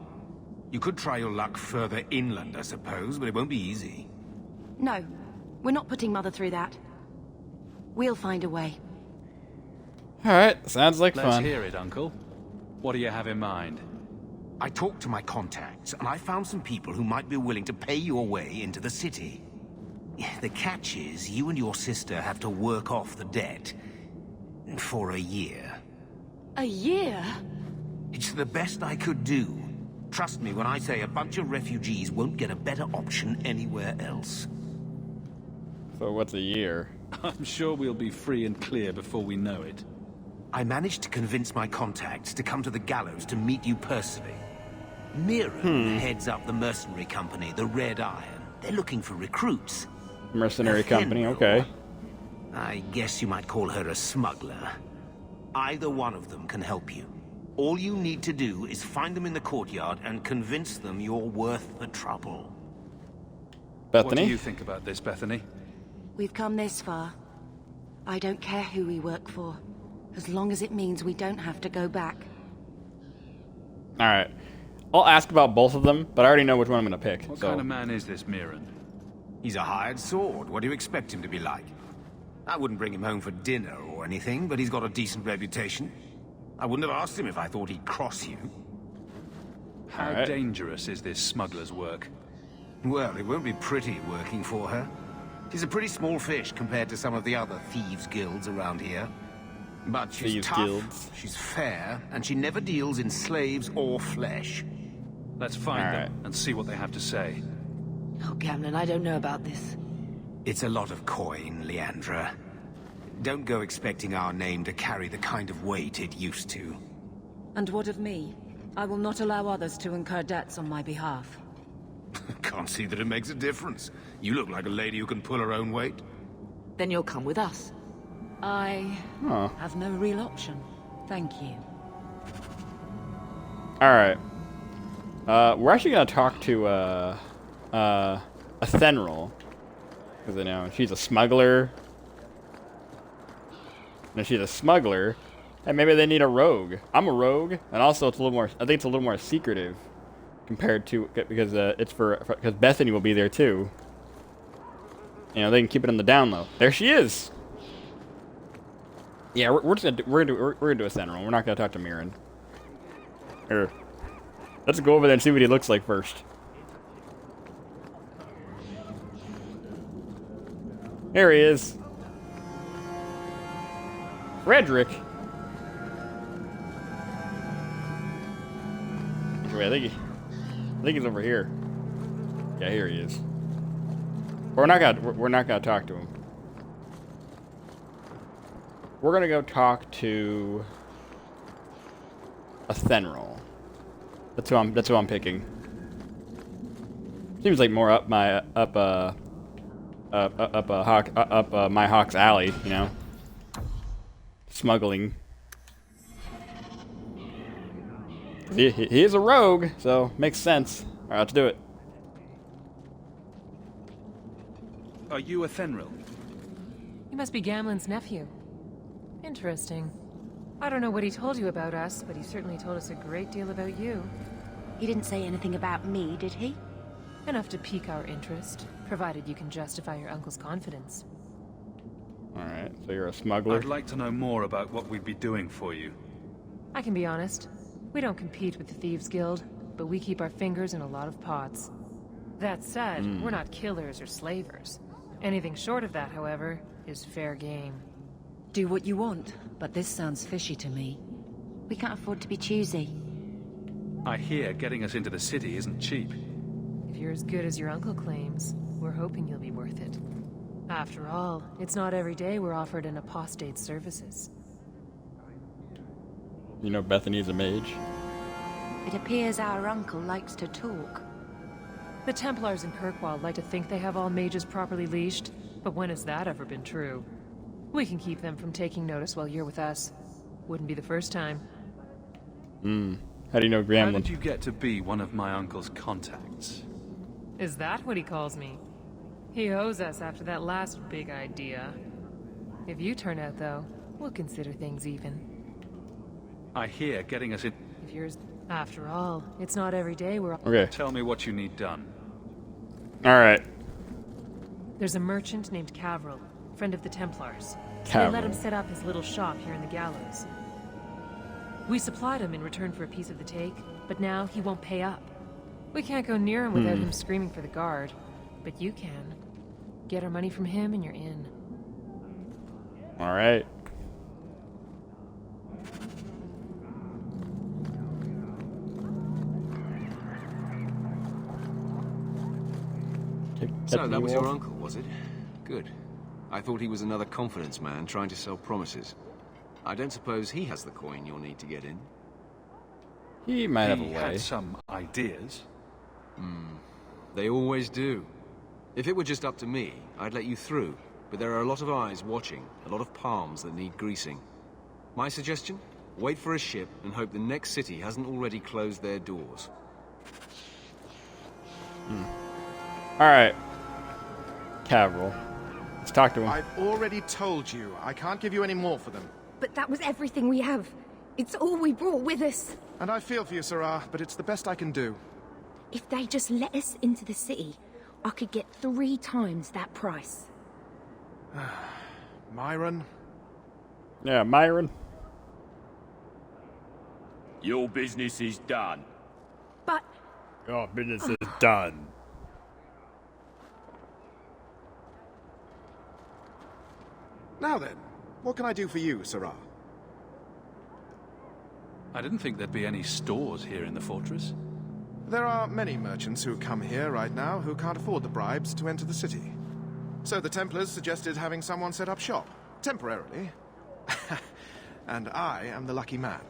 You could try your luck further inland, I suppose, but it won't be easy. No, we're not putting Mother through that. We'll find a way. Alright, sounds like Let's fun. hear it, Uncle. What do you have in mind? I talked to my contacts, and I found some people who might be willing to pay your way into the city. The catch is, you and your sister have to work off the debt. For a year. A year? It's the best I could do. Trust me when I say a bunch of refugees won't get a better option anywhere else. So what's a year? I'm sure we'll be free and clear before we know it. I managed to convince my contacts to come to the gallows to meet you personally. Mirren heads up the mercenary company, the Red Iron. They're looking for recruits. Mercenary company, okay. I guess you might call her a smuggler. Either one of them can help you. All you need to do is find them in the courtyard and convince them you're worth the trouble. Bethany? What do you think about this, Bethany? We've come this far. I don't care who we work for, as long as it means we don't have to go back. Alright. I'll ask about both of them, but I already know which one I'm going to pick. What so. kind of man is this Mirren? He's a hired sword. What do you expect him to be like? I wouldn't bring him home for dinner or anything, but he's got a decent reputation. I wouldn't have asked him if I thought he'd cross you. How dangerous is this smuggler's work? Well, it won't be pretty working for her. She's a pretty small fish compared to some of the other thieves' guilds around here. But she's tough, she's fair, and she never deals in slaves or flesh. Let's find them and see what they have to say. Oh, Gamlen, I don't know about this. It's a lot of coin, Leandra. Don't go expecting our name to carry the kind of weight it used to. And what of me? I will not allow others to incur debts on my behalf. Can't see that it makes a difference. You look like a lady who can pull her own weight. Then you'll come with us. I have no real option. Thank you. Alright. We're actually gonna talk to, Athenril. Because, you know, she's a smuggler. And she's a smuggler. And maybe they need a rogue. I'm a rogue. And also it's a little more, I think it's a little more secretive. Compared to, because because Bethany will be there too. You know, they can keep it on the down low. There she is! Yeah, we're gonna do Athenril. We're not gonna talk to Mirren. Here. Let's go over there and see what he looks like first. Here he is. Frederick. Wait, I think he's over here. Yeah, here he is. We're not gonna talk to him. We're gonna go talk to Athenril. That's who I'm picking. Seems like more up my my Hawk's alley, you know. Smuggling. He is a rogue, so makes sense. All right, let's do it. Are you Athenril? You must be Gamlen's nephew. Interesting. I don't know what he told you about us, but he certainly told us a great deal about you. He didn't say anything about me, did he? Enough to pique our interest, provided you can justify your uncle's confidence. Alright, so you're a smuggler? I'd like to know more about what we'd be doing for you. I can be honest. We don't compete with the Thieves Guild, but we keep our fingers in a lot of pots. That said, we're not killers or slavers. Anything short of that, however, is fair game. Do what you want, but this sounds fishy to me. We can't afford to be choosy. I hear getting us into the city isn't cheap. If you're as good as your uncle claims, we're hoping you'll be worth it. After all, it's not every day we're offered an apostate's services. You know Bethany's a mage. It appears our uncle likes to talk. The Templars in Kirkwall like to think they have all mages properly leashed, but when has that ever been true? We can keep them from taking notice while you're with us. Wouldn't be the first time. How do you know Gremlin? How did you get to be one of my uncle's contacts? Is that what he calls me? He owes us after that last big idea. If you turn out, though, we'll consider things even. I hear getting us in... If yours... After all, it's not every day we're... Okay. Tell me what you need done. Alright. There's a merchant named Cavril, friend of the Templars. Cavril. They let him set up his little shop here in the Gallows. We supplied him in return for a piece of the take, but now he won't pay up. We can't go near him without him screaming for the guard, but you can. Get our money from him and you're in. Alright. So that was your uncle, was it? Good. I thought he was another confidence man trying to sell promises. I don't suppose he has the coin you'll need to get in. He might have a way. He had some ideas. They always do. If it were just up to me, I'd let you through. But there are a lot of eyes watching, a lot of palms that need greasing. My suggestion? Wait for a ship and hope the next city hasn't already closed their doors. Alright. Cavril. Let's talk to him. I've already told you, I can't give you any more for them. But that was everything we have. It's all we brought with us. And I feel for you, Sirrah, but it's the best I can do. If they just let us into the city, I could get 3 times that price. Myron? Yeah, Myron. Your business is done. But... Your business is done. Now then, what can I do for you, Sirrah? I didn't think there'd be any stores here in the fortress. There are many merchants who come here right now who can't afford the bribes to enter the city. So the Templars suggested having someone set up shop, temporarily. And I am the lucky man.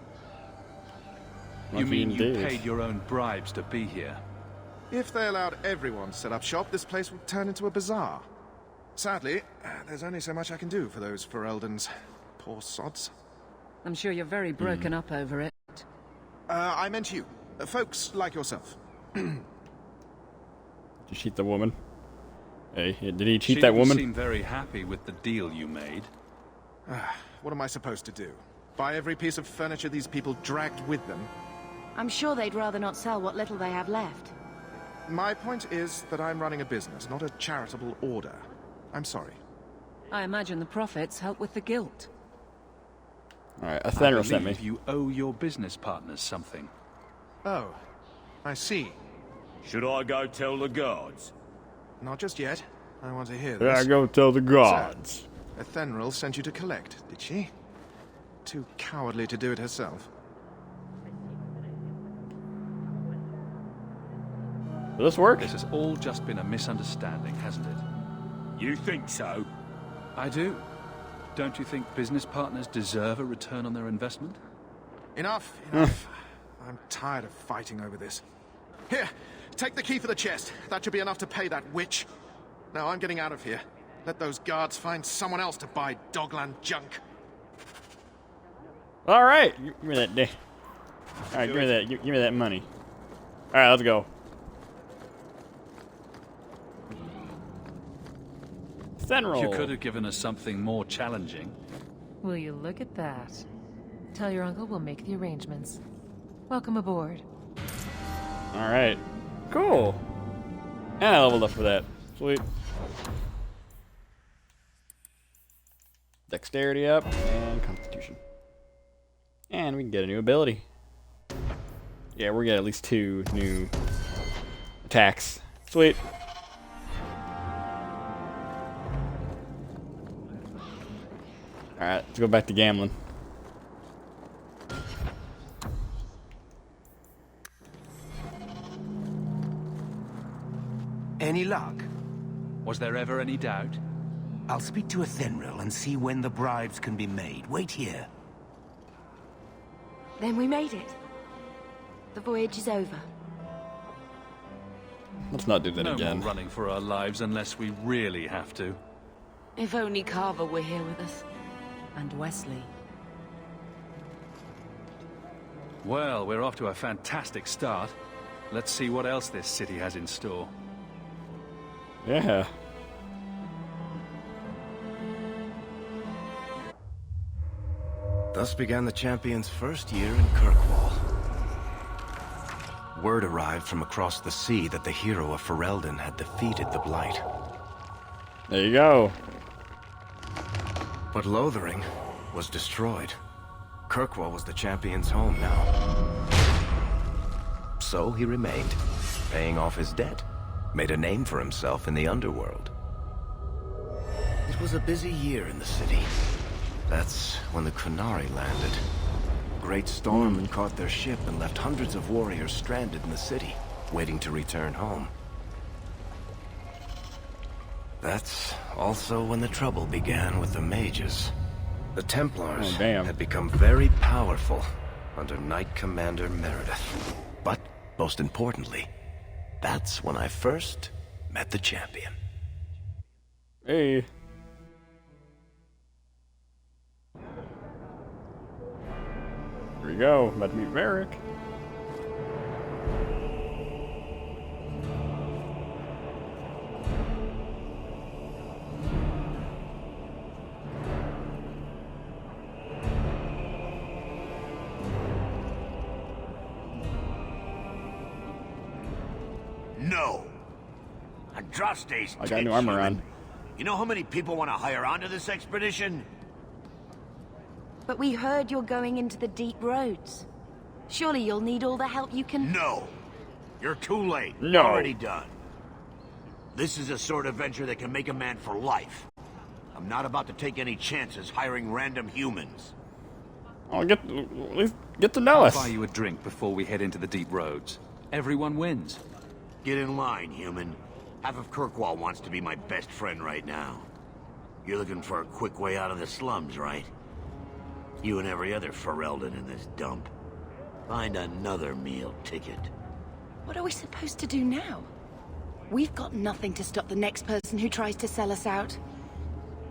You mean you paid your own bribes to be here? If they allowed everyone to set up shop, this place would turn into a bazaar. Sadly, there's only so much I can do for those Ferelden's. Poor sods. I'm sure you're very broken up over it. I meant you. Folks like yourself. Did you cheat the woman? Hey, did he cheat She that didn't woman? seem very happy with the deal you made. What am I supposed to do? Buy every piece of furniture these people dragged with them? I'm sure they'd rather not sell what little they have left. My point is that I'm running a business, not a charitable order. I'm sorry. I imagine the profits help with the guilt. Alright, I Athenril sent me. believe you owe your business partners something. Oh, I see. Should I go tell the guards? Not just yet. I want to hear Yeah, this. go tell the gods. So, Athenril sent you to collect, did she? Too cowardly to do it herself. Will this work? This has all just been a misunderstanding, hasn't it? You think so? I do. Don't you think business partners deserve a return on their investment? Enough. I'm tired of fighting over this. Here, take the key for the chest. That should be enough to pay that witch. Now I'm getting out of here. Let those guards find someone else to buy Dogland junk. Alright, give me that. Alright, give me that. Give me that money. Alright, let's go. Athenril. You could have given us something more challenging. Will you look at that? Tell your uncle we'll make the arrangements. Welcome aboard. Alright. Cool. And I leveled up for that. Sweet. Dexterity up, and Constitution. And we can get a new ability. Yeah, we're getting at least 2 new attacks. Sweet. Alright, let's go back to gambling. Any luck? Was there ever any doubt? I'll speak to Athenril and see when the bribes can be made. Wait here. Then we made it. The voyage is over. Let's not do that No again. more running for our lives unless we really have to. If only Carver were here with us. And Wesley. Well, we're off to a fantastic start. Let's see what else this city has in store. Yeah. Thus began the champion's first year in Kirkwall. Word arrived from across the sea that the hero of Ferelden had defeated the Blight. There you go. But Lothering was destroyed. Kirkwall was the champion's home now. So he remained, paying off his debt, made a name for himself in the underworld. It was a busy year in the city. That's when the Qunari landed. A great storm had caught their ship and left hundreds of warriors stranded in the city, waiting to return home. That's also when the trouble began with the mages. The Templars had become very powerful under Knight Commander Meredith. But, most importantly, that's when I first met the champion. Hey. Here we go. About to meet Varric. No! I Trust these I got new armor on. You know how many people want to hire onto this expedition? But we heard you're going into the deep roads. Surely you'll need all the help you can... No. You're too late. No. Already done. This is a sort of venture that can make a man for life. I'm not about to take any chances hiring random humans. Oh, get to know us. I'll buy you a drink before we head into the deep roads. Everyone wins. Get in line, human. Half of Kirkwall wants to be my best friend right now. You're looking for a quick way out of the slums, right? You and every other Ferelden in this dump. Find another meal ticket. What are we supposed to do now? We've got nothing to stop the next person who tries to sell us out.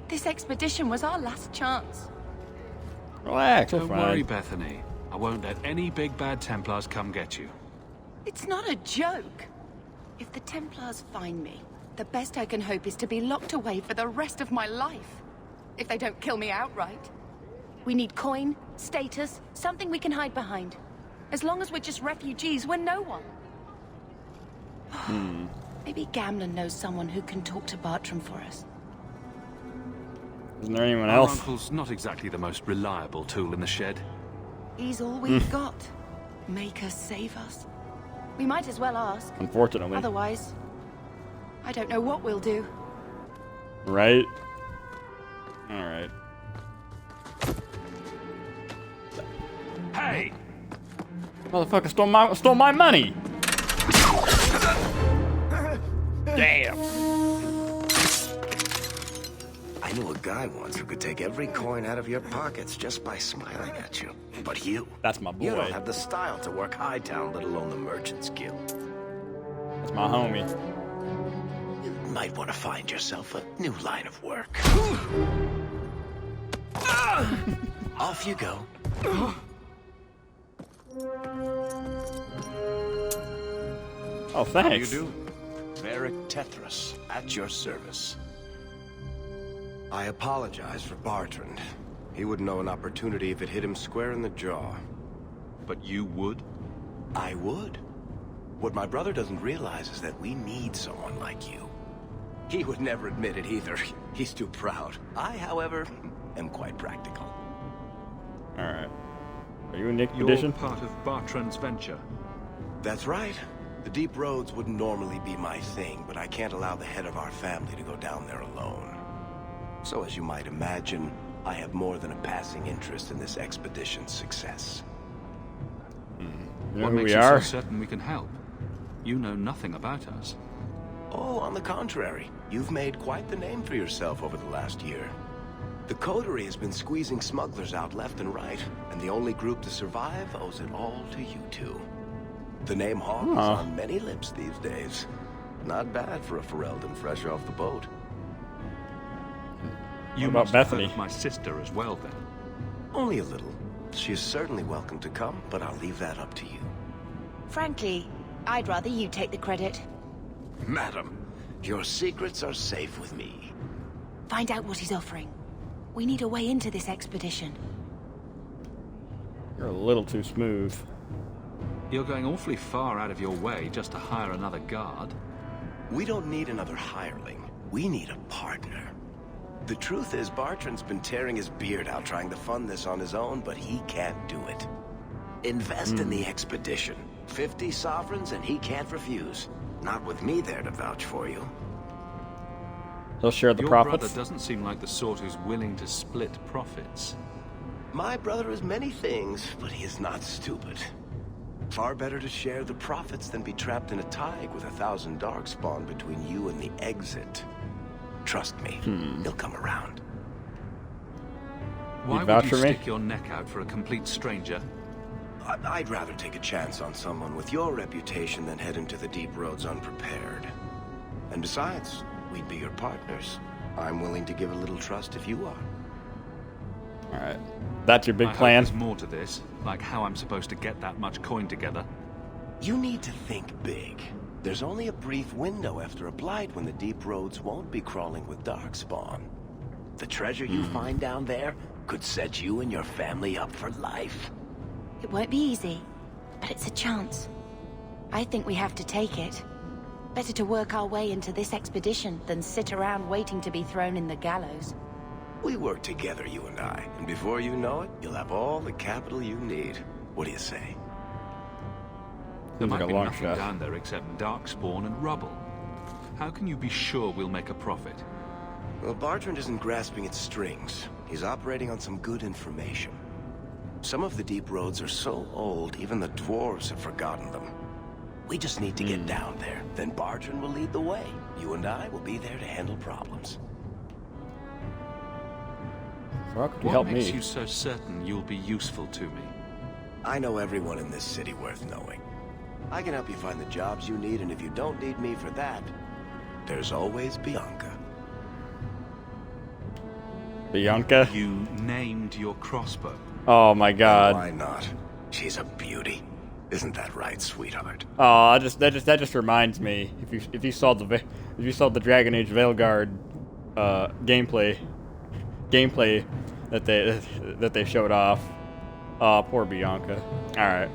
This expedition was our last chance. Relax, Don't worry, Bethany. I won't let any big bad Templars come get you. It's not a joke. If the Templars find me, the best I can hope is to be locked away for the rest of my life. If they don't kill me outright. We need coin, status, something we can hide behind. As long as we're just refugees, we're no one. Maybe Gamlen knows someone who can talk to Bartram for us. Isn't there anyone Our else? uncle's not exactly the most reliable tool in the shed. He's all we've got. Make us save us. We might as well ask. Unfortunately. Otherwise, I don't know what we'll do. Right? Alright. Hey! Motherfucker stole my money! Damn! I knew a guy once who could take every coin out of your pockets just by smiling at you. But you... That's my boy. You don't have the style to work Hightown, let alone the Merchants Guild. That's my homie. You might want to find yourself a new line of work. Off you go. Oh, thanks. How do you do? Varric Tethras, at your service. I apologize for Bartrand. He wouldn't know an opportunity if it hit him square in the jaw. But you would? I would. What my brother doesn't realize is that we need someone like you. He would never admit it either. He's too proud. I, however, am quite practical. Alright. Are you in the expedition? You're part of Bartrand's venture. That's right. The deep roads wouldn't normally be my thing, but I can't allow the head of our family to go down there alone. So as you might imagine, I have more than a passing interest in this expedition's success. You know What who makes we you are? so certain we can help? You know nothing about us. Oh, on the contrary. You've made quite the name for yourself over the last year. The Coterie has been squeezing smugglers out left and right, and the only group to survive owes it all to you two. The name Hawk is on many lips these days. Not bad for a Ferelden fresh off the boat. You about must have Bethany? heard of my sister as well, then. Only a little. She is certainly welcome to come, but I'll leave that up to you. Frankly, I'd rather you take the credit. Madam, your secrets are safe with me. Find out what he's offering. We need a way into this expedition. You're a little too smooth. You're going awfully far out of your way just to hire another guard. We don't need another hireling. We need a partner. The truth is, Bartrand's been tearing his beard out trying to fund this on his own, but he can't do it. Invest in the expedition. 50 sovereigns and he can't refuse. Not with me there to vouch for you. He'll share the Your profits. brother doesn't seem like the sort who's willing to split profits. My brother is many things, but he is not stupid. Far better to share the profits than be trapped in a tide with 1,000 darkspawn between you and the exit. Trust me, he'll come around. Why vouch would for you me? stick your neck out for a complete stranger? I'd rather take a chance on someone with your reputation than head into the deep roads unprepared. And besides, we'd be your partners. I'm willing to give a little trust if you are. Alright. That's your big I hope plan? there's more to this, like how I'm supposed to get that much coin together. You need to think big. There's only a brief window after a blight when the deep roads won't be crawling with darkspawn. The treasure you find down there could set you and your family up for life. It won't be easy, but it's a chance. I think we have to take it. Better to work our way into this expedition than sit around waiting to be thrown in the gallows. We work together, you and I, and before you know it, you'll have all the capital you need. What do you say? There Seems like might a be long nothing shot. down there except darkspawn and rubble. How can you be sure we'll make a profit? Well, Bartrand isn't grasping at strings. He's operating on some good information. Some of the deep roads are so old, even the dwarves have forgotten them. We just need to get down there. Then Bartrand will lead the way. You and I will be there to handle problems. How could you What help makes me? you so certain you'll be useful to me? I know everyone in this city worth knowing. I can help you find the jobs you need, and if you don't need me for that, there's always Bianca. Bianca? You named your crossbow. Oh my god. Why not? She's a beauty. Isn't that right, sweetheart? Oh, that just reminds me. If you saw the Dragon Age Veilguard gameplay that they showed off. Oh, poor Bianca. All right.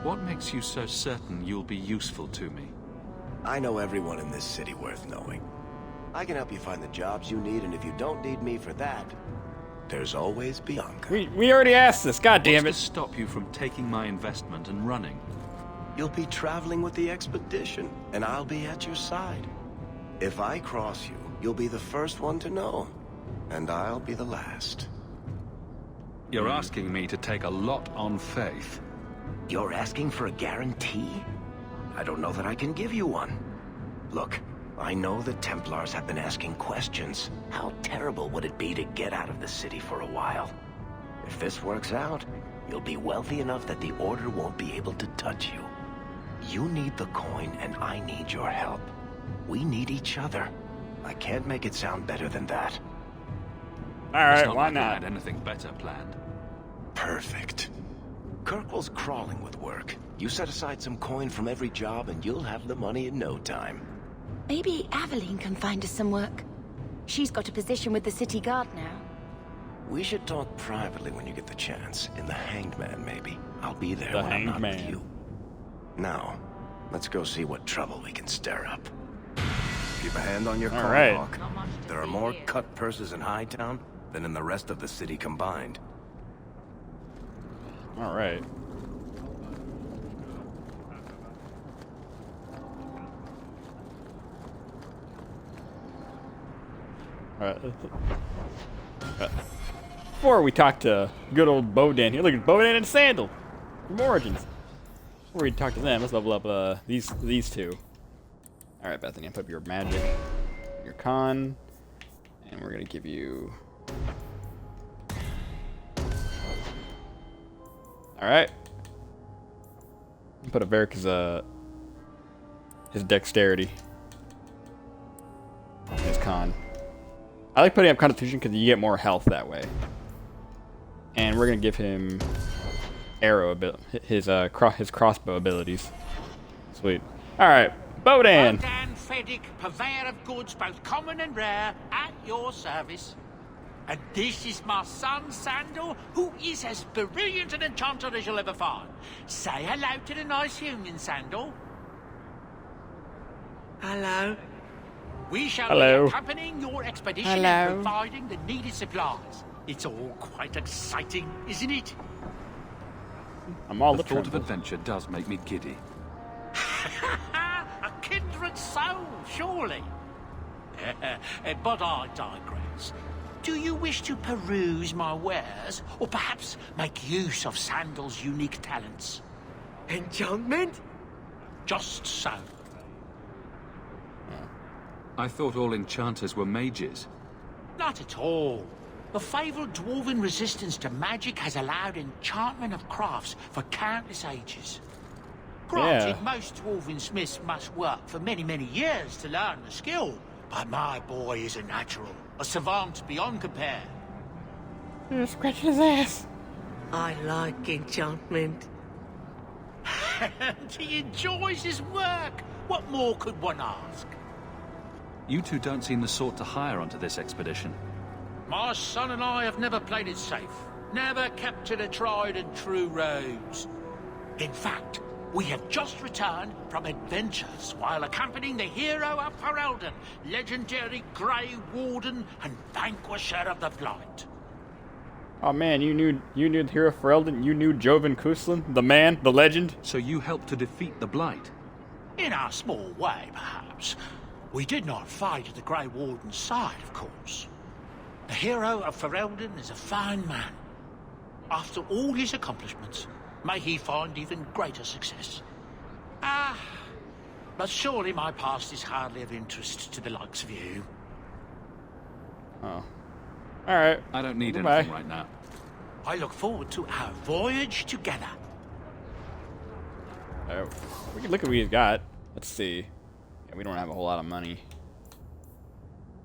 What makes you so certain you'll be useful to me? I know everyone in this city worth knowing. I can help you find the jobs you need, and if you don't need me for that, there's always Bianca. We already asked this. God damn it! What's to stop you from taking my investment and running? You'll be traveling with the expedition, and I'll be at your side. If I cross you, you'll be the first one to know, and I'll be the last. You're asking me to take a lot on faith. You're asking for a guarantee? I don't know that I can give you one. Look, I know the Templars have been asking questions. How terrible would it be to get out of the city for a while? If this works out, you'll be wealthy enough that the Order won't be able to touch you. You need the coin, and I need your help. We need each other. I can't make it sound better than that. Alright, why I not? had anything better planned. Perfect. Kirkwall's crawling with work. You set aside some coin from every job, and you'll have the money in no time. Maybe Aveline can find us some work. She's got a position with the city guard now. We should talk privately when you get the chance. In the Hanged Man, maybe. I'll be there The when I'm not Hanged with Man. you. Now, let's go see what trouble we can stir up. Keep a hand on your All coin, right. Hawk. There are more cut purses in Hightown than in the rest of the city combined. All right. Before we talk to good old Bodan here, look at Bodan and Sandal from Origins. Before we talk to them, let's level up these two. All right, Bethany, put up your magic, your con, and we're gonna give you. All right. Put up Varric's his dexterity, and his con. I like putting up Constitution because you get more health that way. And we're gonna give him arrow his crossbow abilities. Sweet. All right, Bodan. Bodan Feddick, purveyor of goods both common and rare, at your service. And this is my son, Sandal, who is as brilliant an enchanter as you'll ever find. Say hello to the nice human, Sandal. Hello. We shall Hello. be accompanying your expedition Hello. and providing the needed supplies. It's all quite exciting, isn't it? I'm all the the thought of tremble. adventure does make me giddy. A kindred soul, surely. But I digress. Do you wish to peruse my wares, or perhaps make use of Sandal's unique talents? Enchantment? Just so. I thought all enchanters were mages. Not at all. The fabled dwarven resistance to magic has allowed enchantment of crafts for countless ages. Granted, Yeah. most dwarven smiths must work for many, many years to learn the skill, but my boy is a natural, a savant beyond compare. Scratching his ass. I like enchantment. He enjoys his work. What more could one ask? You two don't seem the sort to hire onto this expedition. My son and I have never played it safe. Never kept to the tried and true roads. In fact, We have just returned from adventures while accompanying the hero of Ferelden, legendary Grey Warden and Vanquisher of the Blight. Oh man, you knew the hero Ferelden? You knew Jovan Kuslan? The man? The legend? So you helped to defeat the Blight? In our small way, perhaps. We did not fight at the Grey Warden's side, of course. The hero of Ferelden is a fine man. After all his accomplishments, may he find even greater success. But surely my past is hardly of interest to the likes of you. Oh. Alright. I don't need Goodbye. anything right now. I look forward to our voyage together. Oh. We can look at what he's got. Let's see. Yeah, we don't have a whole lot of money.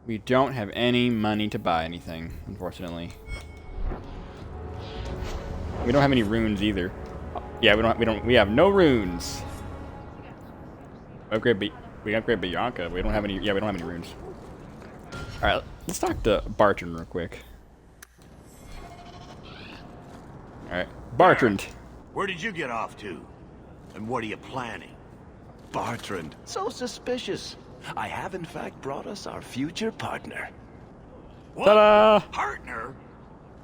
We don't have any money to buy anything, unfortunately. We don't have any runes either. Yeah, we have no runes. We upgrade Bianca. We don't have any. Yeah, we don't have any runes. All right, let's talk to Bartrand real quick. All right, Bartrand. Where did you get off to? And what are you planning? Bartrand, so suspicious. I have in fact brought us our future partner. What? Ta-da! Partner?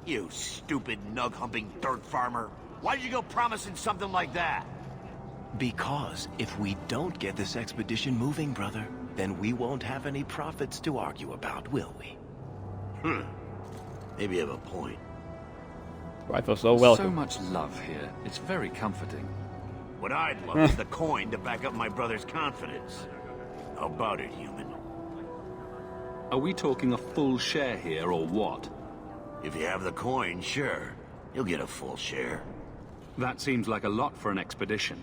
You stupid nug-humping dirt farmer. Why'd you go promising something like that? Because if we don't get this expedition moving, brother, then we won't have any profits to argue about, will we? Maybe you have a point. I feel so welcome. So much love here. It's very comforting. What I'd love is the coin to back up my brother's confidence. How about it, human? Are we talking a full share here, or what? If you have the coin, sure. You'll get a full share. That seems like a lot for an expedition.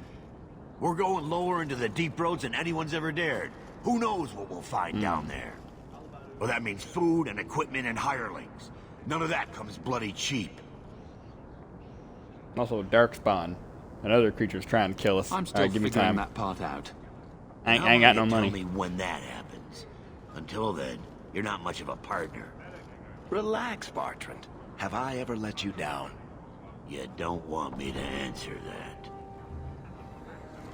We're going lower into the deep roads than anyone's ever dared. Who knows what we'll find down there? Well, that means food and equipment and hirelings. None of that comes bloody cheap. Also, Darkspawn and other creatures trying to kill us. I'm still give me figuring time. that part out. I ain't got no money. Tell me when that happens. Until then, you're not much of a partner. Relax, Bartrand. Have I ever let you down? You don't want me to answer that.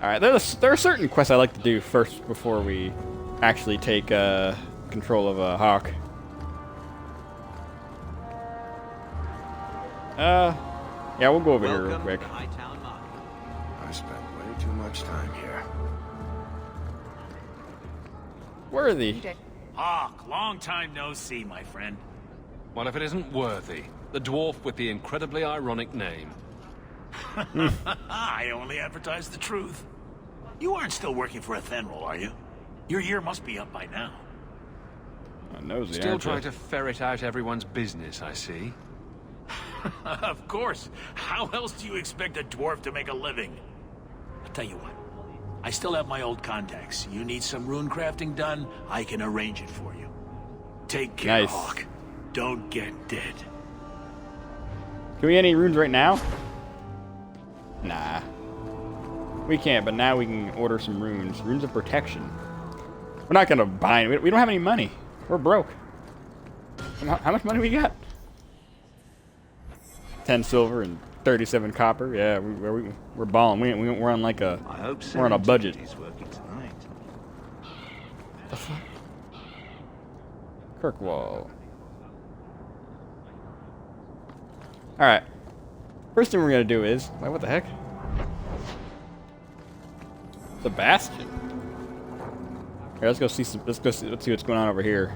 Alright, there are certain quests I like to do first before we actually take control of Hawk. Yeah, we'll go over here real quick. I spent way too much time here. Worthy. Hawk, long time no see, my friend. What if it isn't Worthy? The dwarf with the incredibly ironic name. I only advertise the truth. You aren't still working for Athenril, are you? Your year must be up by now. Nosy, Still aren't you? trying to ferret out everyone's business, I see. Of course. How else do you expect a dwarf to make a living? I'll tell you what. I still have my old contacts. You need some rune crafting done, I can arrange it for you. Take care, Nice. Hawk. Don't get dead. Can we get any runes right now? Nah. We can't, but now we can order some runes. Runes of protection. We're not gonna buy it. We don't have any money. We're broke. How much money we got? 10 silver and 37 copper. Yeah, we're balling. We're on like a. We're on a budget. Working tonight. The fuck? Kirkwall. All right. First thing we're gonna do is. Wait, what the heck? The Bastion. Here, let's go see some. Let's see what's going on over here.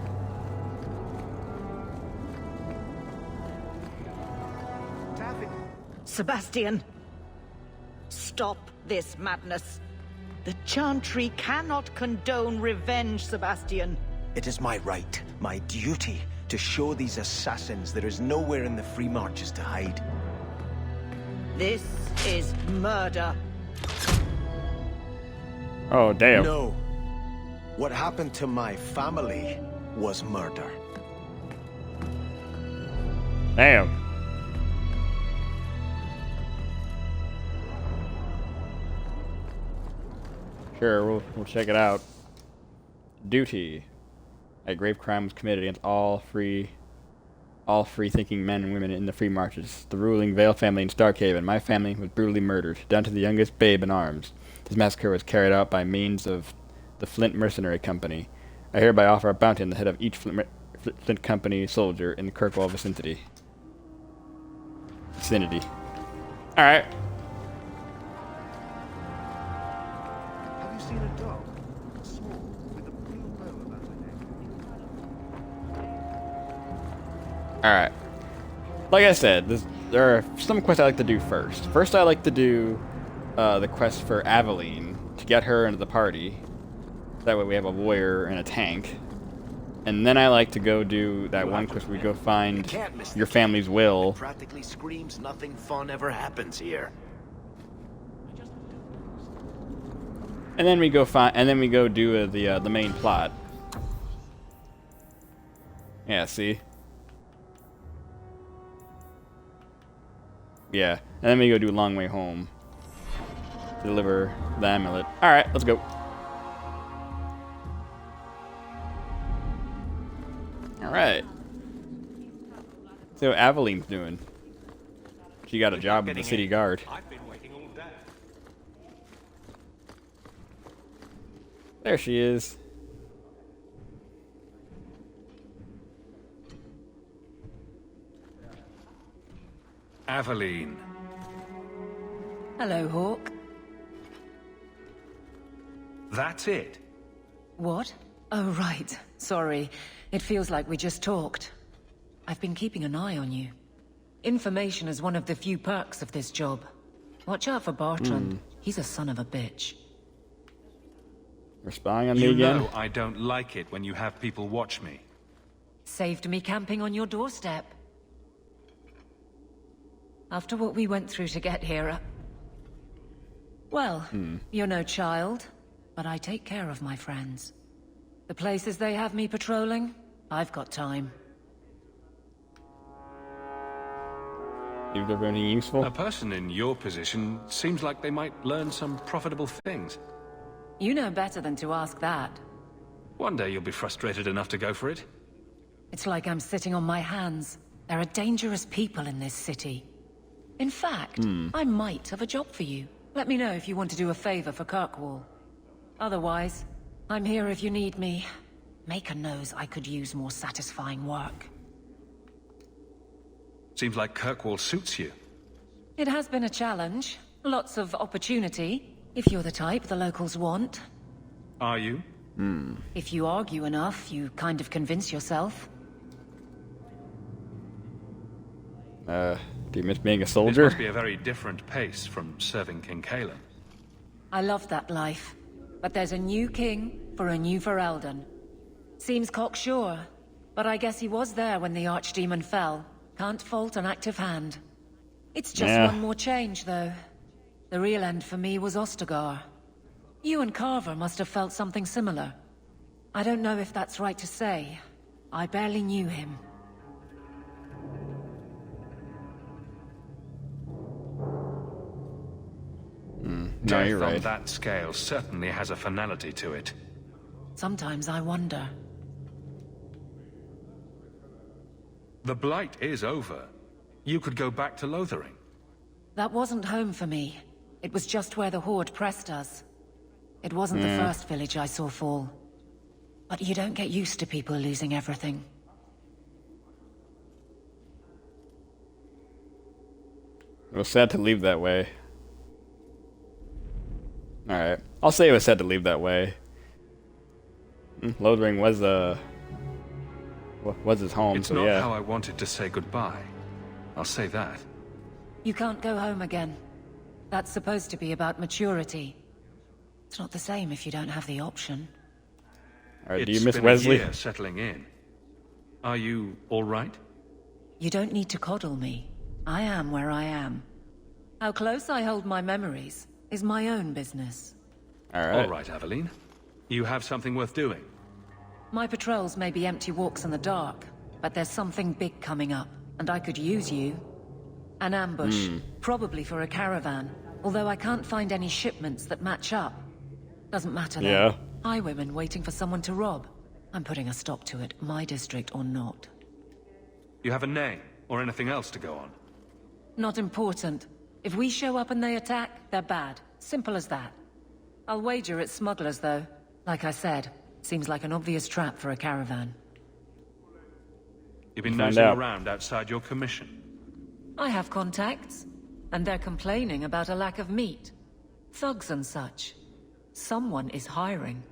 Sebastian, stop this madness. The Chantry cannot condone revenge, Sebastian. It is my right, my duty, to show these assassins there is nowhere in the Free Marches to hide. This is murder. Oh, damn. No. What happened to my family was murder. Damn. Sure, we'll check it out. Duty. A grave crime was committed against all free-thinking men and women in the Free Marches. The ruling Vale family in Starkhaven. My family was brutally murdered, down to the youngest babe in arms. This massacre was carried out by means of the Flint Mercenary Company. I hereby offer a bounty on the head of each Flint Company soldier in the Kirkwall vicinity. Alright. Have you seen a dog? Small, with a blue bow about the neck. Alright. Like I said, there are some quests I like to do first. First, I like to do the quest for Aveline to get her into the party. That way we have a warrior and a tank. And then I like to go do that one quest where we go find your family's will. It practically screams nothing fun ever happens here. And then we go do the main plot. Yeah, see? Yeah, and then we go do Long Way Home. Deliver the amulet. Alright, let's go. Alright. So Aveline's doing. She got a job with the city guard. There she is. Aveline. Hello, Hawk. That's it? What? Oh, right. Sorry. It feels like we just talked. I've been keeping an eye on you. Information is one of the few perks of this job. Watch out for Bartrand. He's a son of a bitch. You're spying on me again? You know I don't like it when you have people watch me. Saved me camping on your doorstep. After what we went through to get here... Well, you're no child, but I take care of my friends. The places they have me patrolling, I've got time. You've ever anything useful? A person in your position seems like they might learn some profitable things. You know better than to ask that. One day you'll be frustrated enough to go for it. It's like I'm sitting on my hands. There are dangerous people in this city. In fact, I might have a job for you. Let me know if you want to do a favor for Kirkwall. Otherwise, I'm here if you need me. Maker knows I could use more satisfying work. Seems like Kirkwall suits you. It has been a challenge. Lots of opportunity, if you're the type the locals want. Are you? If you argue enough, you kind of convince yourself. Do you miss being a soldier? This must be a very different pace from serving King Cailan. I love that life. But there's a new king for a new Ferelden. Seems cocksure, but I guess he was there when the Archdemon fell. Can't fault an active hand. It's just one more change, though. The real end for me was Ostagar. You and Carver must have felt something similar. I don't know if that's right to say. I barely knew him. No, you're Death on right. that scale certainly has a finality to it. Sometimes I wonder. The Blight is over. You could go back to Lothering. That wasn't home for me. It was just where the Horde pressed us. It wasn't the first village I saw fall. But you don't get used to people losing everything. It was sad to leave that way. Alright. I'll say it was sad to leave that way. Lothering was his home, It's so not yeah. how I wanted to say goodbye. I'll say that. You can't go home again. That's supposed to be about maturity. It's not the same if you don't have the option. Alright, do It's you miss been Wesley? a year settling in. Are you all right? You don't need to coddle me. I am where I am. How close I hold my memories is my own business. All right, Aveline. You have something worth doing. My patrols may be empty walks in the dark, but there's something big coming up, and I could use you. An ambush, probably for a caravan, although I can't find any shipments that match up. Doesn't matter though. Yeah. Highwaymen waiting for someone to rob. I'm putting a stop to it, my district or not. You have a name, or anything else to go on? Not important. If we show up and they attack, they're bad. Simple as that. I'll wager it's smugglers, though. Like I said, seems like an obvious trap for a caravan. You've been Find nosing out. around outside your commission. I have contacts, and they're complaining about a lack of meat. Thugs and such. Someone is hiring.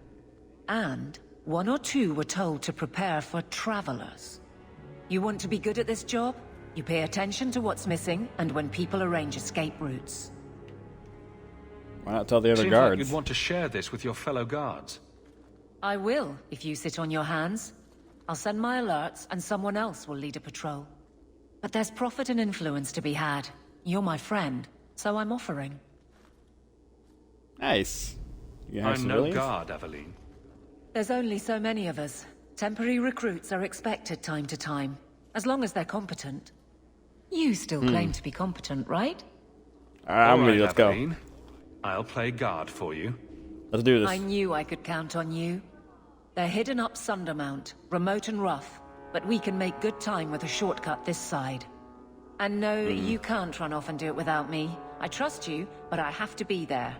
And one or two were told to prepare for travelers. You want to be good at this job? You pay attention to what's missing, and when people arrange escape routes. Why not tell the other Seems guards? like you'd want to share this with your fellow guards. I will, if you sit on your hands. I'll send my alerts, and someone else will lead a patrol. But there's profit and influence to be had. You're my friend, so I'm offering. Nice. You have I'm no civilians? guard, Aveline. There's only so many of us. Temporary recruits are expected time to time, as long as they're competent. You still claim to be competent, right? I'm All ready, right, let's go. Aveline. I'll play guard for you. Let's do this. I knew I could count on you. They're hidden up Sundermount, remote and rough, but we can make good time with a shortcut this side. And no, you can't run off and do it without me. I trust you, but I have to be there.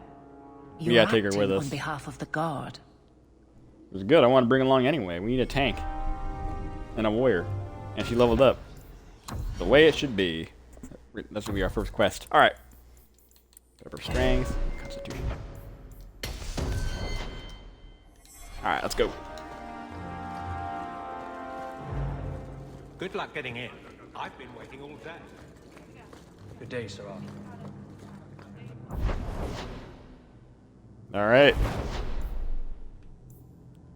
We You're gotta take her with acting us. on behalf of the guard. It was good. I want to bring along anyway. We need a tank. And a warrior. And she leveled up. The way it should be. That's gonna be our first quest. Alright. Put up her strength. Constitution. Alright, let's go. Good luck getting in. I've been waiting all day. Good day, Sir Arthur. Alright.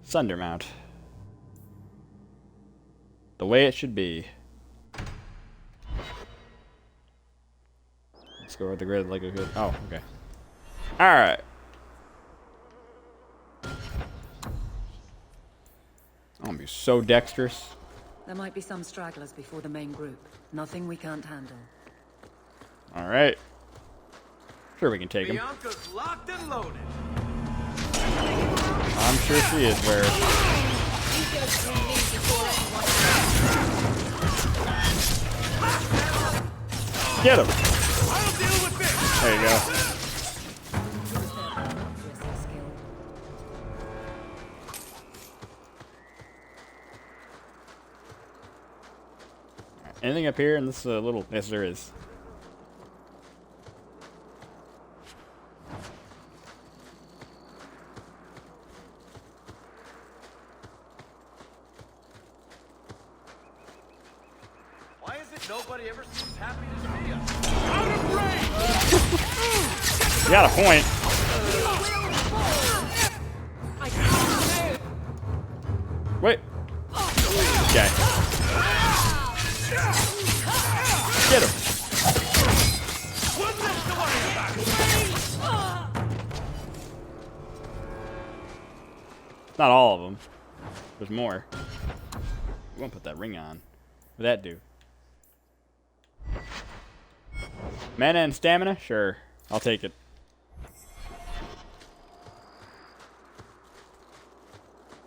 Sundermount. The way it should be. Let's go with the grid like a good. Oh, okay. Alright. I'm gonna be so dexterous. There might be some stragglers before the main group. Nothing we can't handle. Alright. Sure we can take him. Bianca's locked and loaded. I'm sure she is where. Get him! There you go. Anything up here in this little... Yes, there is. Why is it nobody ever seems happy to see us? You got a point. Wait. Okay. Get him. Not all of them. There's more. We won't put that ring on. What'd that do? Mana and stamina? Sure. I'll take it.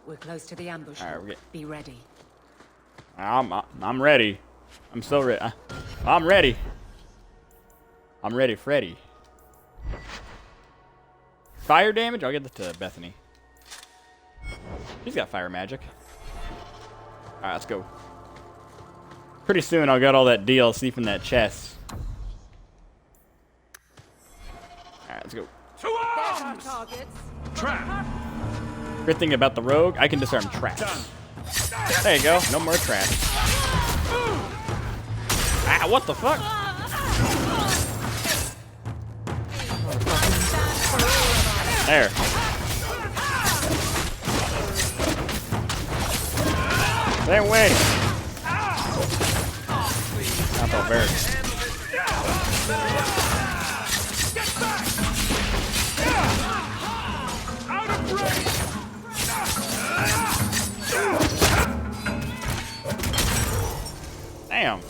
We're close to the ambush. Alright, we're Be ready. I'm ready. I'm so ready. I'm ready. I'm ready, Freddy. Fire damage? I'll get that to Bethany. She's got fire magic. Alright, let's go. Pretty soon I'll get all that DLC from that chest. Alright, let's go. Trap! Great thing about the rogue, I can disarm traps. There you go. No more traps. Ah, what the fuck? There. Same way. Not so very. Damn.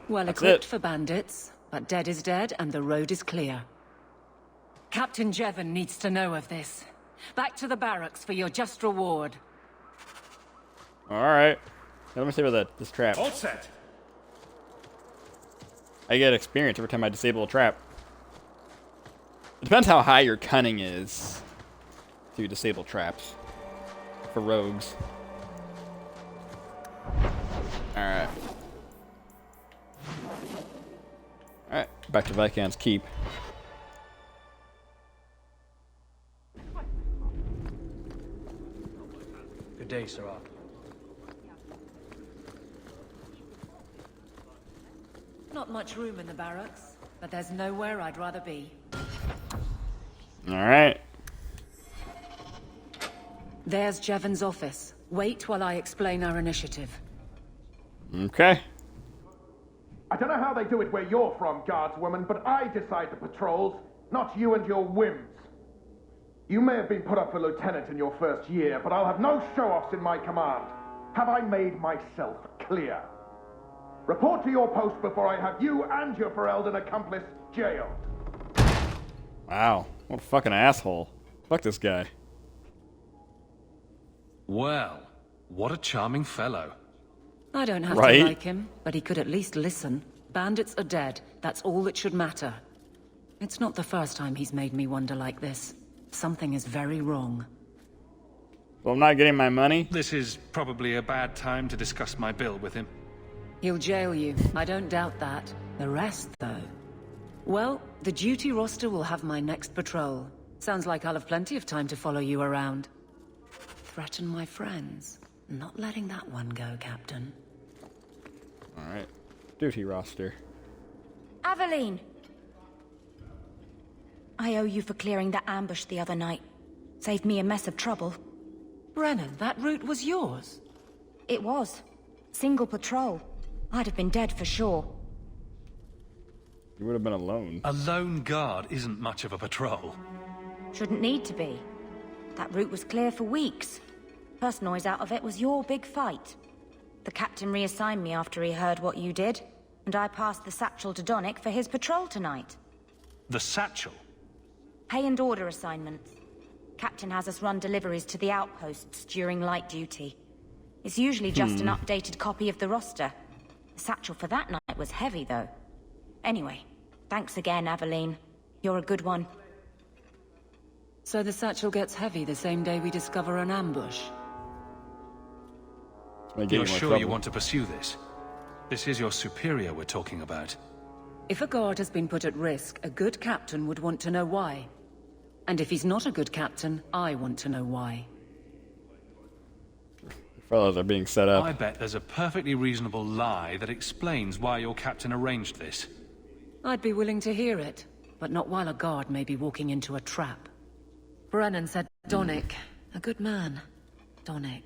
Well That's equipped it. for bandits, but dead is dead and the road is clear. Captain Jevon needs to know of this. Back to the barracks for your just reward. Alright. Let me see about this trap. All set. I get experience every time I disable a trap. It depends how high your cunning is to disable traps for rogues. Alright. Alright, back to Viscount's Keep. Good day, Sirrah. Not much room in the barracks, but there's nowhere I'd rather be. Alright. There's Jevon's office. Wait while I explain our initiative. Okay. I don't know how they do it where you're from, guardswoman, but I decide the patrols, not you and your whims. You may have been put up for lieutenant in your first year, but I'll have no show-offs in my command. Have I made myself clear? Report to your post before I have you and your Ferelden accomplice jailed. Wow, what a fucking asshole. Fuck this guy. Well, what a charming fellow. I don't have Right? to like him, but he could at least listen. Bandits are dead. That's all that should matter. It's not the first time he's made me wonder like this. Something is very wrong. Well, I'm not getting my money. This is probably a bad time to discuss my bill with him. He'll jail you. I don't doubt that. The rest, though. Well, the duty roster will have my next patrol. Sounds like I'll have plenty of time to follow you around. Threaten my friends. Not letting that one go, Captain. Alright. Duty roster. Aveline! I owe you for clearing that ambush the other night. Saved me a mess of trouble. Brennan, that route was yours? It was. Single patrol. I'd have been dead for sure. You would have been alone. A lone guard isn't much of a patrol. Shouldn't need to be. That route was clear for weeks. First noise out of it was your big fight. The captain reassigned me after he heard what you did, and I passed the satchel to Donnic for his patrol tonight. The satchel? Pay and order assignments. Captain has us run deliveries to the outposts during light duty. It's usually just an updated copy of the roster. The satchel for that night was heavy, though. Anyway, thanks again, Aveline. You're a good one. So the satchel gets heavy the same day we discover an ambush? You're sure you want to pursue this? This is your superior we're talking about. If a guard has been put at risk, a good captain would want to know why. And if he's not a good captain, I want to know why. Fellows are being set up. I bet there's a perfectly reasonable lie that explains why your captain arranged this. I'd be willing to hear it, but not while a guard may be walking into a trap. Brennan said Donnic. A good man. Donnic.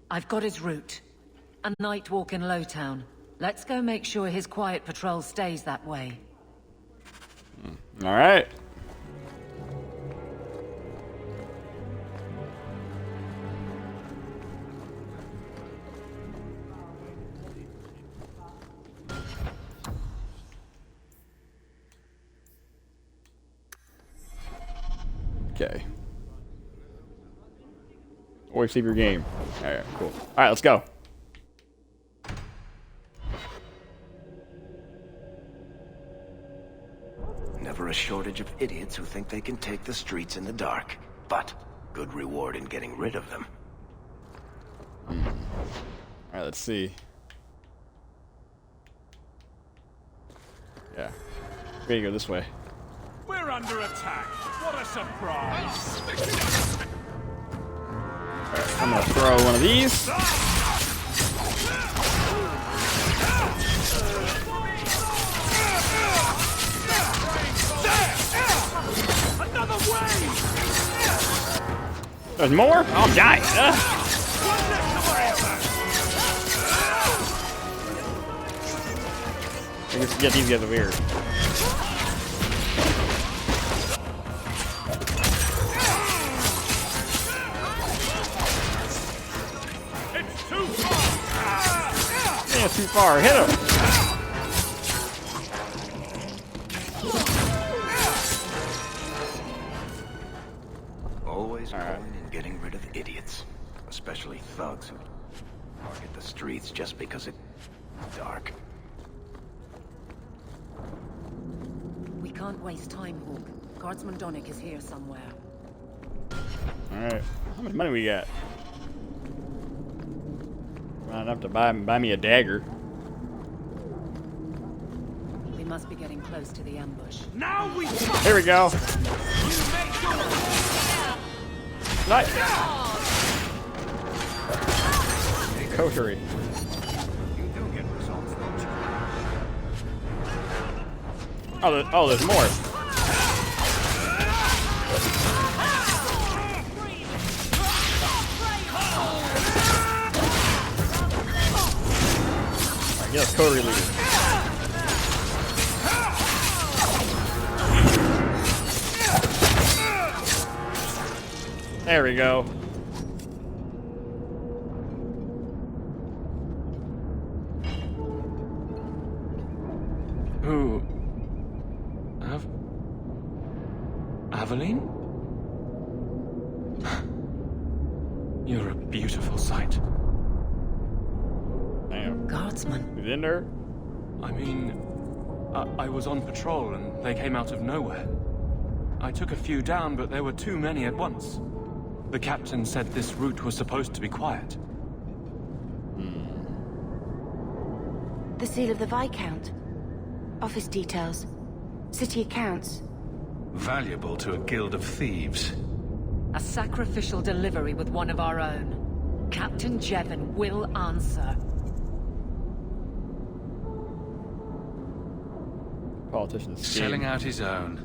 I've got his route. A night walk in Lowtown. Let's go make sure his quiet patrol stays that way. Alright. Okay. Always save your game. Alright, cool. Alright, let's go. Never a shortage of idiots who think they can take the streets in the dark. But good reward in getting rid of them. Alright, let's see. Yeah. We're gonna go this way. We're under attack. What a surprise! Alright, I'm gonna throw one of these. Another wave! There's more? Oh, I'm dying. I guess, yeah, these guys are weird. It's too far! Yeah, too far. Hit him. Always going and getting rid of idiots. Especially thugs who target the streets just because it's dark. We can't waste time, Hawk. Guardsman Donnick is here somewhere. Alright. How much money we got? Not enough to buy me a dagger. We must be getting close to the ambush. Now we Here we go. Nice. Coterie. Oh, there's more. Alright, get us coterie leader. There we go. Who? Aveline? You're a beautiful sight. Damn. Guardsman. He's in there? I mean, I was on patrol and they came out of nowhere. I took a few down, but there were too many at once. The captain said this route was supposed to be quiet. The seal of the Viscount. Office details. City accounts. Valuable to a guild of thieves. A sacrificial delivery with one of our own. Captain Jevon will answer. Politician scheme. Selling out his own.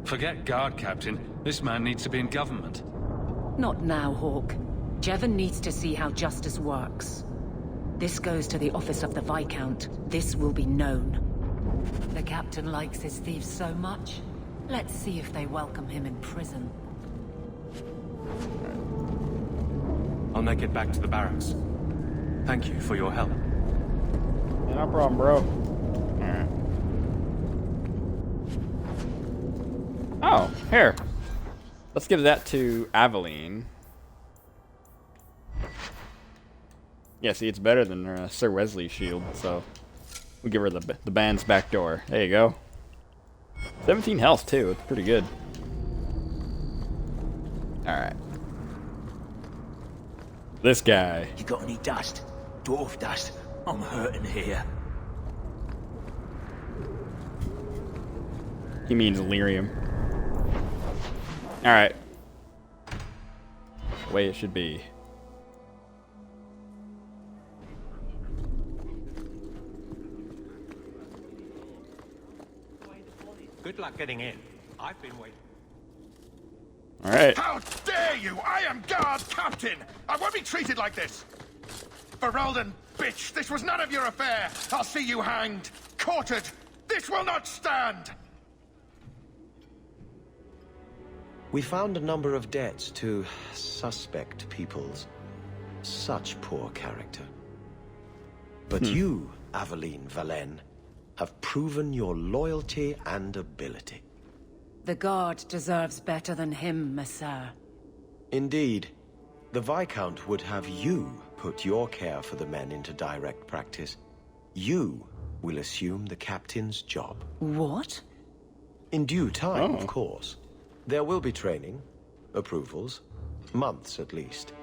Forget guard captain. This man needs to be in government. Not now, Hawke. Jevon needs to see how justice works. This goes to the office of the Viscount. This will be known. The captain likes his thieves so much. Let's see if they welcome him in prison. I'll make it back to the barracks. Thank you for your help. Yeah, no problem, bro. Alright. Oh, here. Let's give that to Aveline. Yeah, see, it's better than Sir Wesley's shield, so we'll give her the band's back door. There you go. 17 health, too. It's pretty good. Alright. This guy. You got any dust? Dwarf dust? I'm hurting here. He means lyrium. Alright. The way it should be. Good luck getting in. I've been waiting. Alright. How dare you! I am guard captain! I won't be treated like this! Ferelden, bitch, this was none of your affair! I'll see you hanged, quartered! This will not stand! We found a number of debts to suspect peoples. Such poor character. But you, Aveline Valen, have proven your loyalty and ability. The guard deserves better than him, Messere. Indeed. The Viscount would have you put your care for the men into direct practice. You will assume the captain's job. What? In due time, of course. There will be training, approvals, months at least.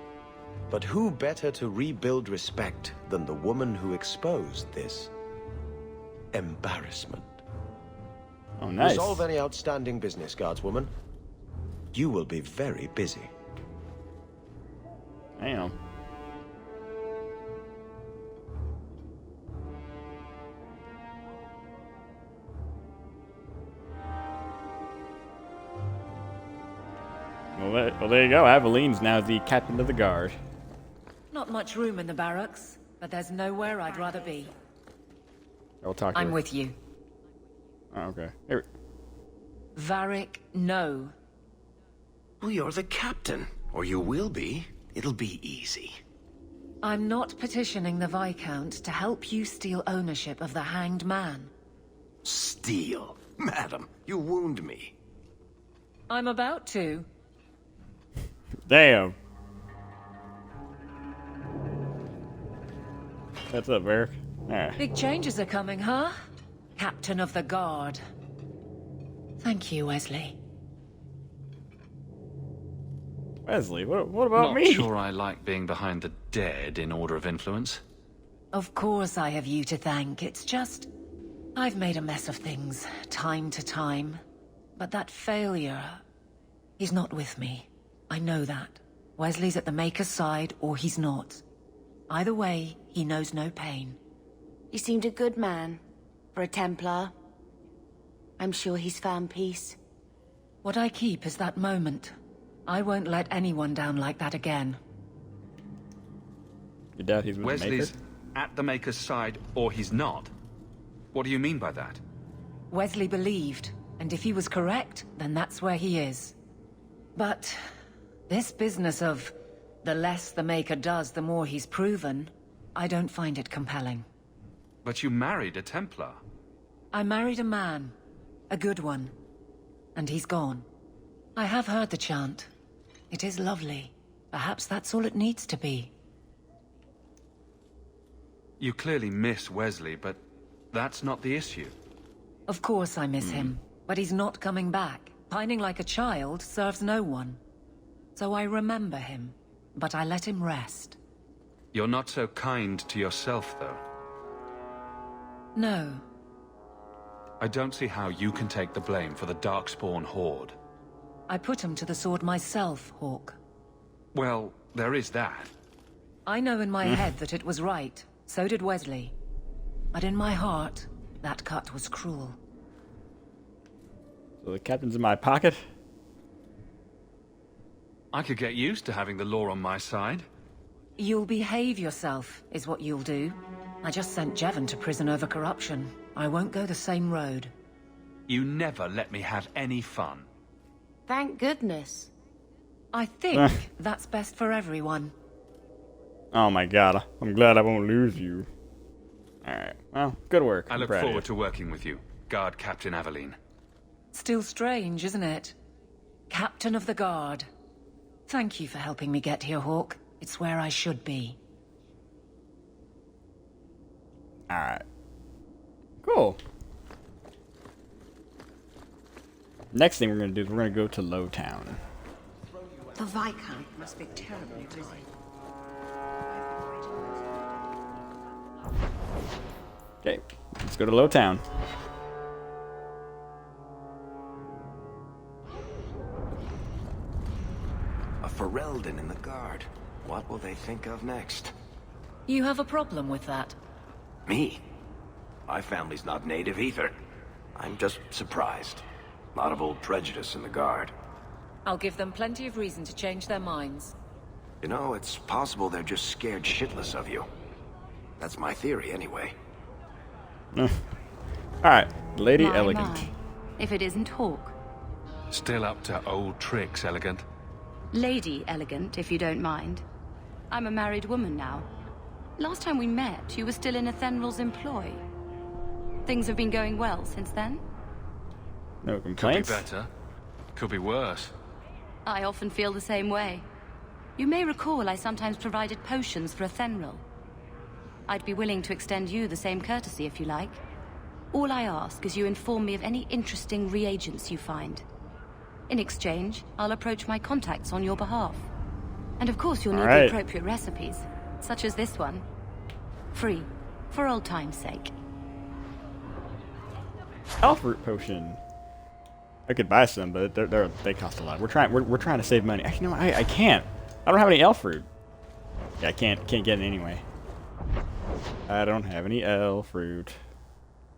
But who better to rebuild respect than the woman who exposed this embarrassment? Oh, nice. Resolve any outstanding business, guardswoman. You will be very busy. Damn. Well, there you go. Aveline's now the captain of the guard. Not much room in the barracks, but there's nowhere I'd rather be. I'll talk to I'm her. with you. Oh, okay. Here. Varric, no. Well, you're the captain. Or you will be. It'll be easy. I'm not petitioning the Viscount to help you steal ownership of the Hanged Man. Steal? Madam, you wound me. I'm about to. Damn. What's up, Varric? Alright. Big changes are coming, huh? Captain of the Guard. Thank you, Wesley. Wesley, what about Not me? Not sure I like being behind the dead in order of influence. Of course I have you to thank. It's just... I've made a mess of things, time to time. But that failure... He's not with me. I know that. Wesley's at the Maker's side, or he's not. Either way, he knows no pain. He seemed a good man. For a Templar. I'm sure he's found peace. What I keep is that moment. I won't let anyone down like that again. You doubt he's with Wesley's the Maker? at the Maker's side, or he's not? What do you mean by that? Wesley believed, and if he was correct, then that's where he is. But... this business of... the less the Maker does, the more he's proven, I don't find it compelling. But you married a Templar. I married a man. A good one. And he's gone. I have heard the chant. It is lovely. Perhaps that's all it needs to be. You clearly miss Wesley, but that's not the issue. Of course I miss him, but he's not coming back. Pining like a child serves no one. So I remember him, but I let him rest. You're not so kind to yourself, though. No. I don't see how you can take the blame for the Darkspawn Horde. I put him to the sword myself, Hawke. Well, there is that. I know in my head that it was right. So did Wesley. But in my heart, that cut was cruel. So the captain's in my pocket? I could get used to having the law on my side. You'll behave yourself, is what you'll do. I just sent Jevon to prison over corruption. I won't go the same road. You never let me have any fun. Thank goodness. I think that's best for everyone. Oh my god, I'm glad I won't lose you. Alright, well, good work. I I'm look proud of forward you. to working with you, Guard Captain Aveline. Still strange, isn't it? Captain of the Guard. Thank you for helping me get here, Hawke. It's where I should be. Alright. Cool. Next thing we're gonna do is we're gonna go to Lowtown. The Viscount must be terribly busy. Okay, let's go to Lowtown. A Ferelden in the Guard. What will they think of next? You have a problem with that? Me? My family's not native either. I'm just surprised. A lot of old prejudice in the Guard. I'll give them plenty of reason to change their minds. You know, it's possible they're just scared shitless of you. That's my theory, anyway. Alright, Lady My, Elegant. my. If it isn't Hawke. Still up to old tricks, Elegant. Lady Elegant, if you don't mind. I'm a married woman now. Last time we met, you were still in Athenral's employ. Things have been going well since then? No Could be complaints? better. Could be worse. I often feel the same way. You may recall I sometimes provided potions for Athenral. I'd be willing to extend you the same courtesy if you like. All I ask is you inform me of any interesting reagents you find. In exchange, I'll approach my contacts on your behalf. And of course you'll need the appropriate recipes, such as this one. Free, for old time's sake. Elf root potion. I could buy some, but they cost a lot. We're trying to save money. Actually, no, I can't. I don't have any elf fruit. Yeah, I can't get it anyway. I don't have any elf fruit.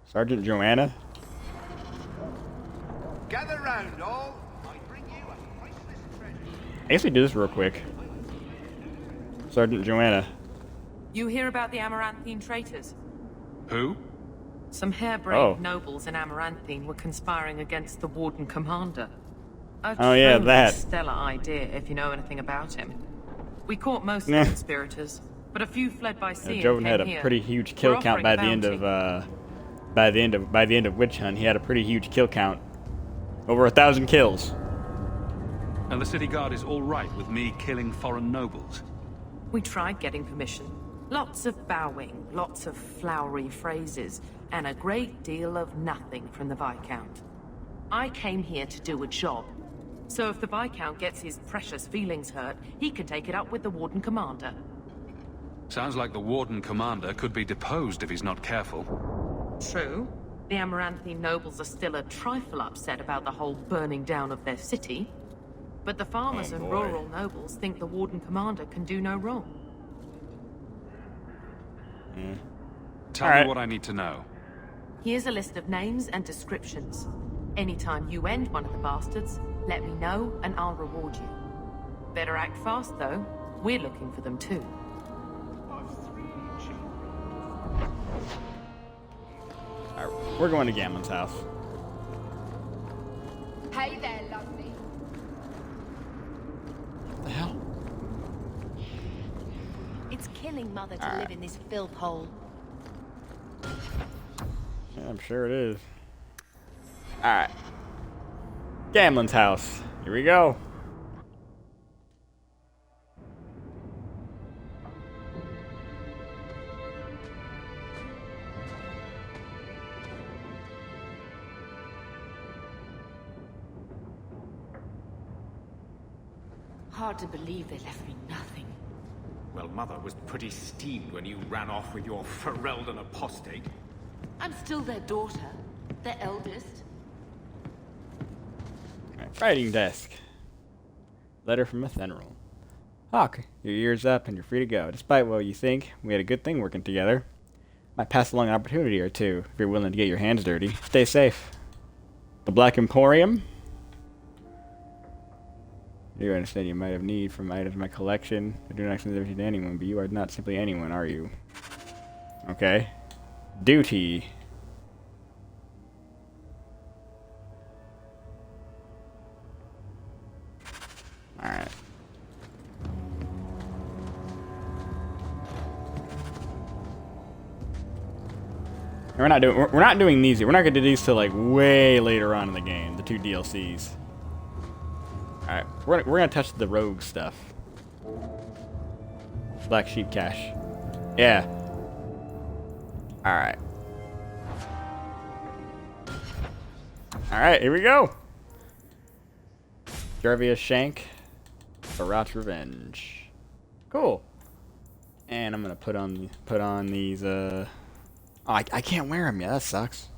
Sergeant Joanna. Gather round, all. I bring you a priceless treasure. I guess we do this real quick. Sergeant Joanna. You hear about the Amaranthine traitors? Who? Some harebrained nobles in Amaranthine were conspiring against the Warden Commander. A yeah, truly that. stellar idea, if you know anything about him. We caught most of the conspirators, but a few fled by sea. Joven had a pretty huge kill count by the end of by the end of Witch Hunt. He had a pretty huge kill count. Over 1,000 kills. And the city guard is all right with me killing foreign nobles? We tried getting permission. Lots of bowing, lots of flowery phrases, and a great deal of nothing from the Viscount. I came here to do a job. So if the Viscount gets his precious feelings hurt, he can take it up with the Warden Commander. Sounds like the Warden Commander could be deposed if he's not careful. True. The Amaranthine nobles are still a trifle upset about the whole burning down of their city. But the farmers and rural nobles think the Warden Commander can do no wrong. Tell me what I need to know. Here's a list of names and descriptions. Anytime you end one of the bastards, let me know and I'll reward you. Better act fast though. We're looking for them too. Alright, we're going to Gamlen's house. Hey there, lovely. What the hell? It's killing Mother to live in this filth hole. Yeah, I'm sure it is. Alright. Gamlen's house. Here we go. Hard to believe they left me nothing. Well, Mother was pretty steamed when you ran off with your Ferelden apostate. I'm still their daughter, their eldest. Writing desk. Letter from Athenril. Hawk, your year's up and you're free to go. Despite what you think, we had a good thing working together. Might pass along an opportunity or two if you're willing to get your hands dirty. Stay safe. The Black Emporium. You understand you might have need from items in my collection. I do not extend everything to anyone, but you are not simply anyone, are you? Okay. Duty. Alright. We're not doing these yet. We're not gonna do these till like way later on in the game, the 2 DLCs. Alright, we're gonna touch the rogue stuff. Black Sheep Cache. Yeah. Alright. Alright, here we go. Jarvia Shank. Barat's Revenge. Cool. And I'm gonna put on these oh, I can't wear them yet, that sucks.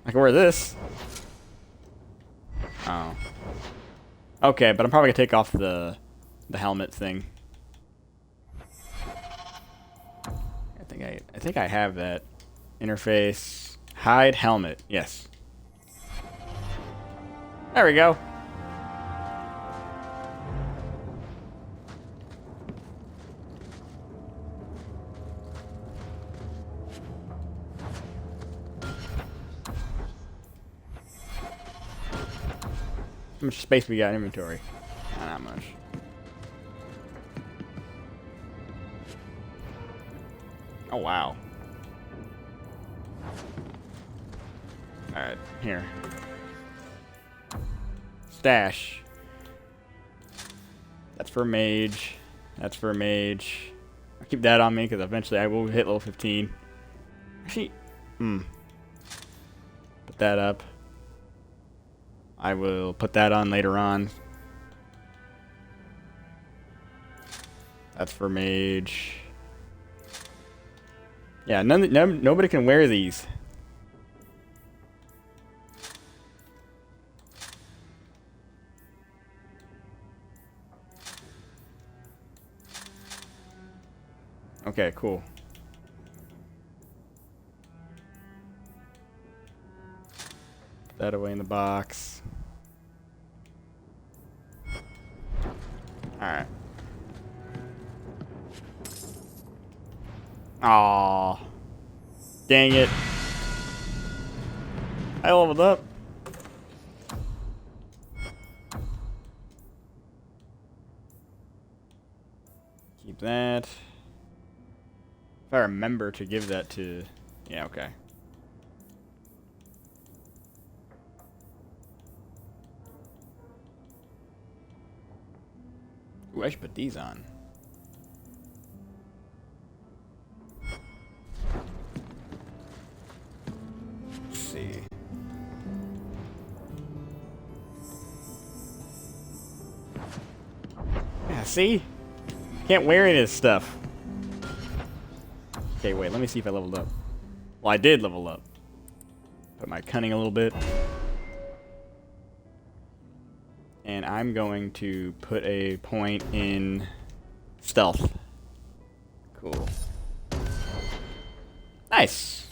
I can wear this. Oh. Okay, but I'm probably gonna take off the helmet thing. I think I have that. Interface. Hide helmet. Yes. There we go. How much space we got in inventory? Not much. Oh, wow. Alright, here. Stash. That's for mage. That's for mage. I'll keep that on me because eventually I will hit level 15. Actually, put that up. I will put that on later on. That's for mage. Yeah, nobody can wear these. Okay, cool. Put that away in the box. Alright. Aww. Dang it. I leveled up. Keep that. If I remember to give that to... Yeah, okay. Ooh, I should put these on. Let's see. See? Can't wear any of this stuff. Okay, wait, let me see if I leveled up. Well, I did level up. Put my cunning a little bit. And I'm going to put a point in stealth. Cool. Nice.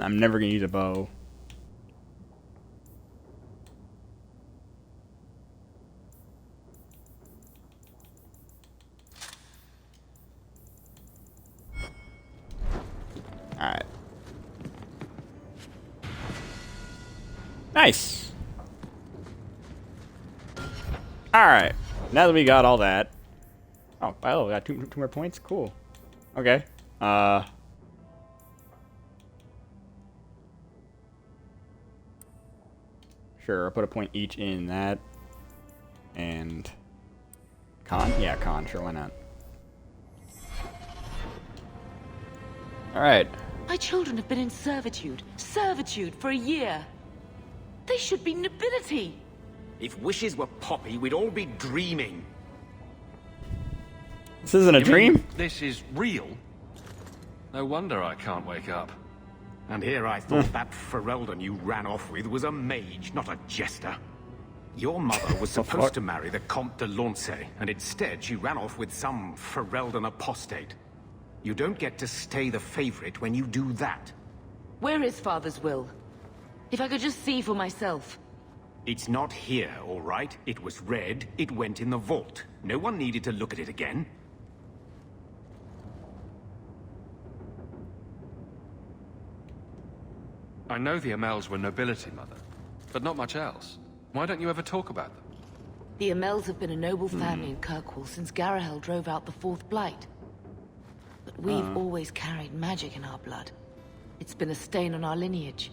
I'm never gonna use a bow. Alright. Nice. Alright. Now that we got all that. Oh, we got two more points? Cool. Okay. Sure, I'll put a point each in that. And con? Yeah, con, sure, why not? Alright. My children have been in servitude for a year. They should be nobility. If wishes were poppy, we'd all be dreaming. This isn't a dream? This is real? No wonder I can't wake up. And here I thought that Ferelden you ran off with was a mage, not a jester. Your mother was supposed to marry the Comte de Launcey, and instead she ran off with some Ferelden apostate. You don't get to stay the favorite when you do that. Where is Father's will? If I could just see for myself. It's not here, all right? It was read, it went in the vault. No one needed to look at it again. I know the Amels were nobility, Mother, but not much else. Why don't you ever talk about them? The Amels have been a noble family in Kirkwall since Garahel drove out the Fourth Blight. But we've always carried magic in our blood. It's been a stain on our lineage.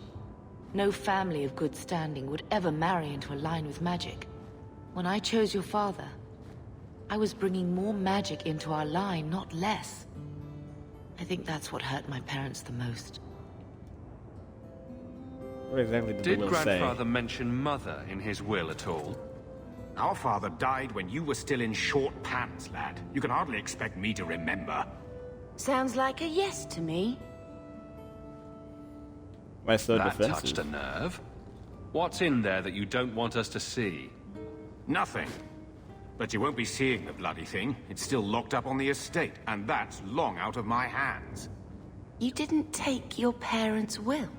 No family of good standing would ever marry into a line with magic. When I chose your father, I was bringing more magic into our line, not less. I think that's what hurt my parents the most. What exactly did the will say? Did Grandfather mention Mother in his will at all? Our father died when you were still in short pants, lad. You can hardly expect me to remember. Sounds like a yes to me. Why so that defensive? Touched a nerve. What's in there that you don't want us to see? Nothing. But you won't be seeing the bloody thing. It's still locked up on the estate, and that's long out of my hands. You didn't take your parents' will?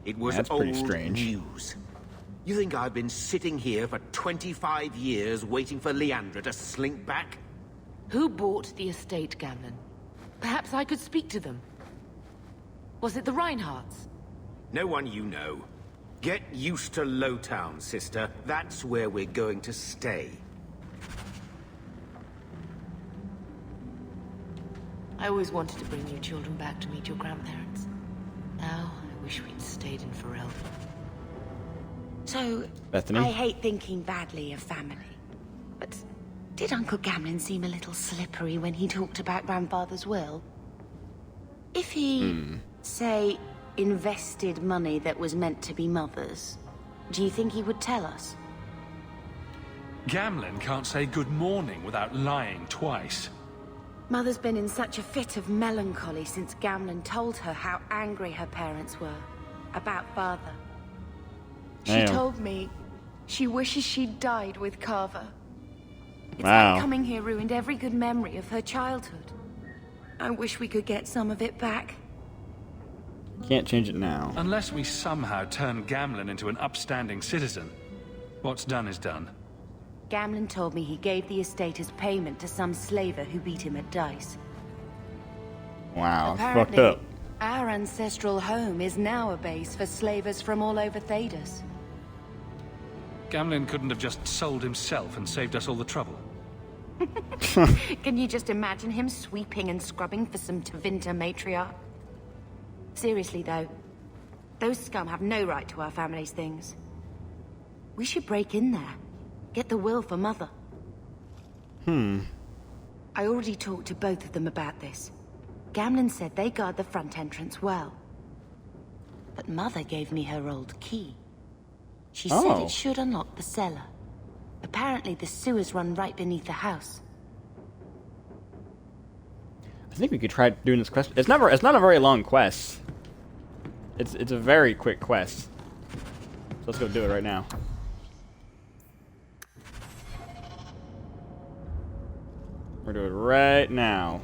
It was That's old pretty strange. news. You think I've been sitting here for 25 years waiting for Leandra to slink back? Who bought the estate, Gamlen? Perhaps I could speak to them. Was it the Reinhardts? No one you know. Get used to Lowtown, sister. That's where we're going to stay. I always wanted to bring you children back to meet your grandparents. Now, I wish we'd stayed in Ferelden. So, Bethany? I hate thinking badly of family. But did Uncle Gamlen seem a little slippery when he talked about Grandfather's will? If he, say, invested money that was meant to be Mother's, do you think he would tell us? Gamlen can't say good morning without lying twice. Mother's been in such a fit of melancholy since Gamlen told her how angry her parents were about Father. She told me she wishes she'd died with Carver. It's like coming here ruined every good memory of her childhood. I wish we could get some of it back. Can't change it now. Unless we somehow turn Gamlen into an upstanding citizen. What's done is done. Gamlen told me he gave the estate as payment to some slaver who beat him at dice. Wow, Apparently, fucked up. our ancestral home is now a base for slavers from all over Thedas. Gamlen couldn't have just sold himself and saved us all the trouble. Can you just imagine him sweeping and scrubbing for some Tevinter matriarch? Seriously, though, those scum have no right to our family's things. We should break in there. Get the will for Mother. I already talked to both of them about this. Gamlen said they guard the front entrance well. But Mother gave me her old key. She said it should unlock the cellar. Apparently the sewers run right beneath the house. I think we could try doing this quest. It's not a very long quest. It's a very quick quest. So let's go do it right now. We're doing it right now.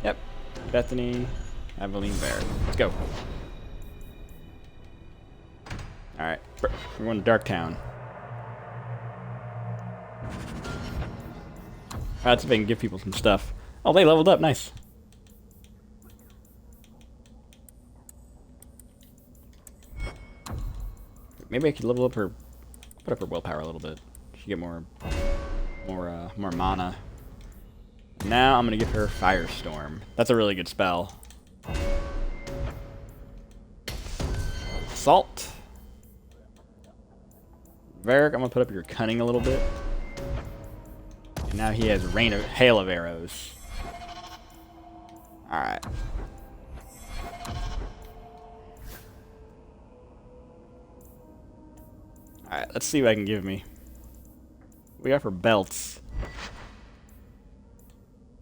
Yep. Bethany, Aveline Bear. Let's go. Alright. We're going to Darktown. Let's see if I can give people some stuff. Oh, they leveled up. Nice. Maybe I could level up her, put up her willpower a little bit. She get more mana. Now I'm gonna give her Firestorm. That's a really good spell. Assault. Varric, I'm gonna put up your cunning a little bit. And now he has hail of arrows. All right. Alright, let's see what I can give me. We offer belts.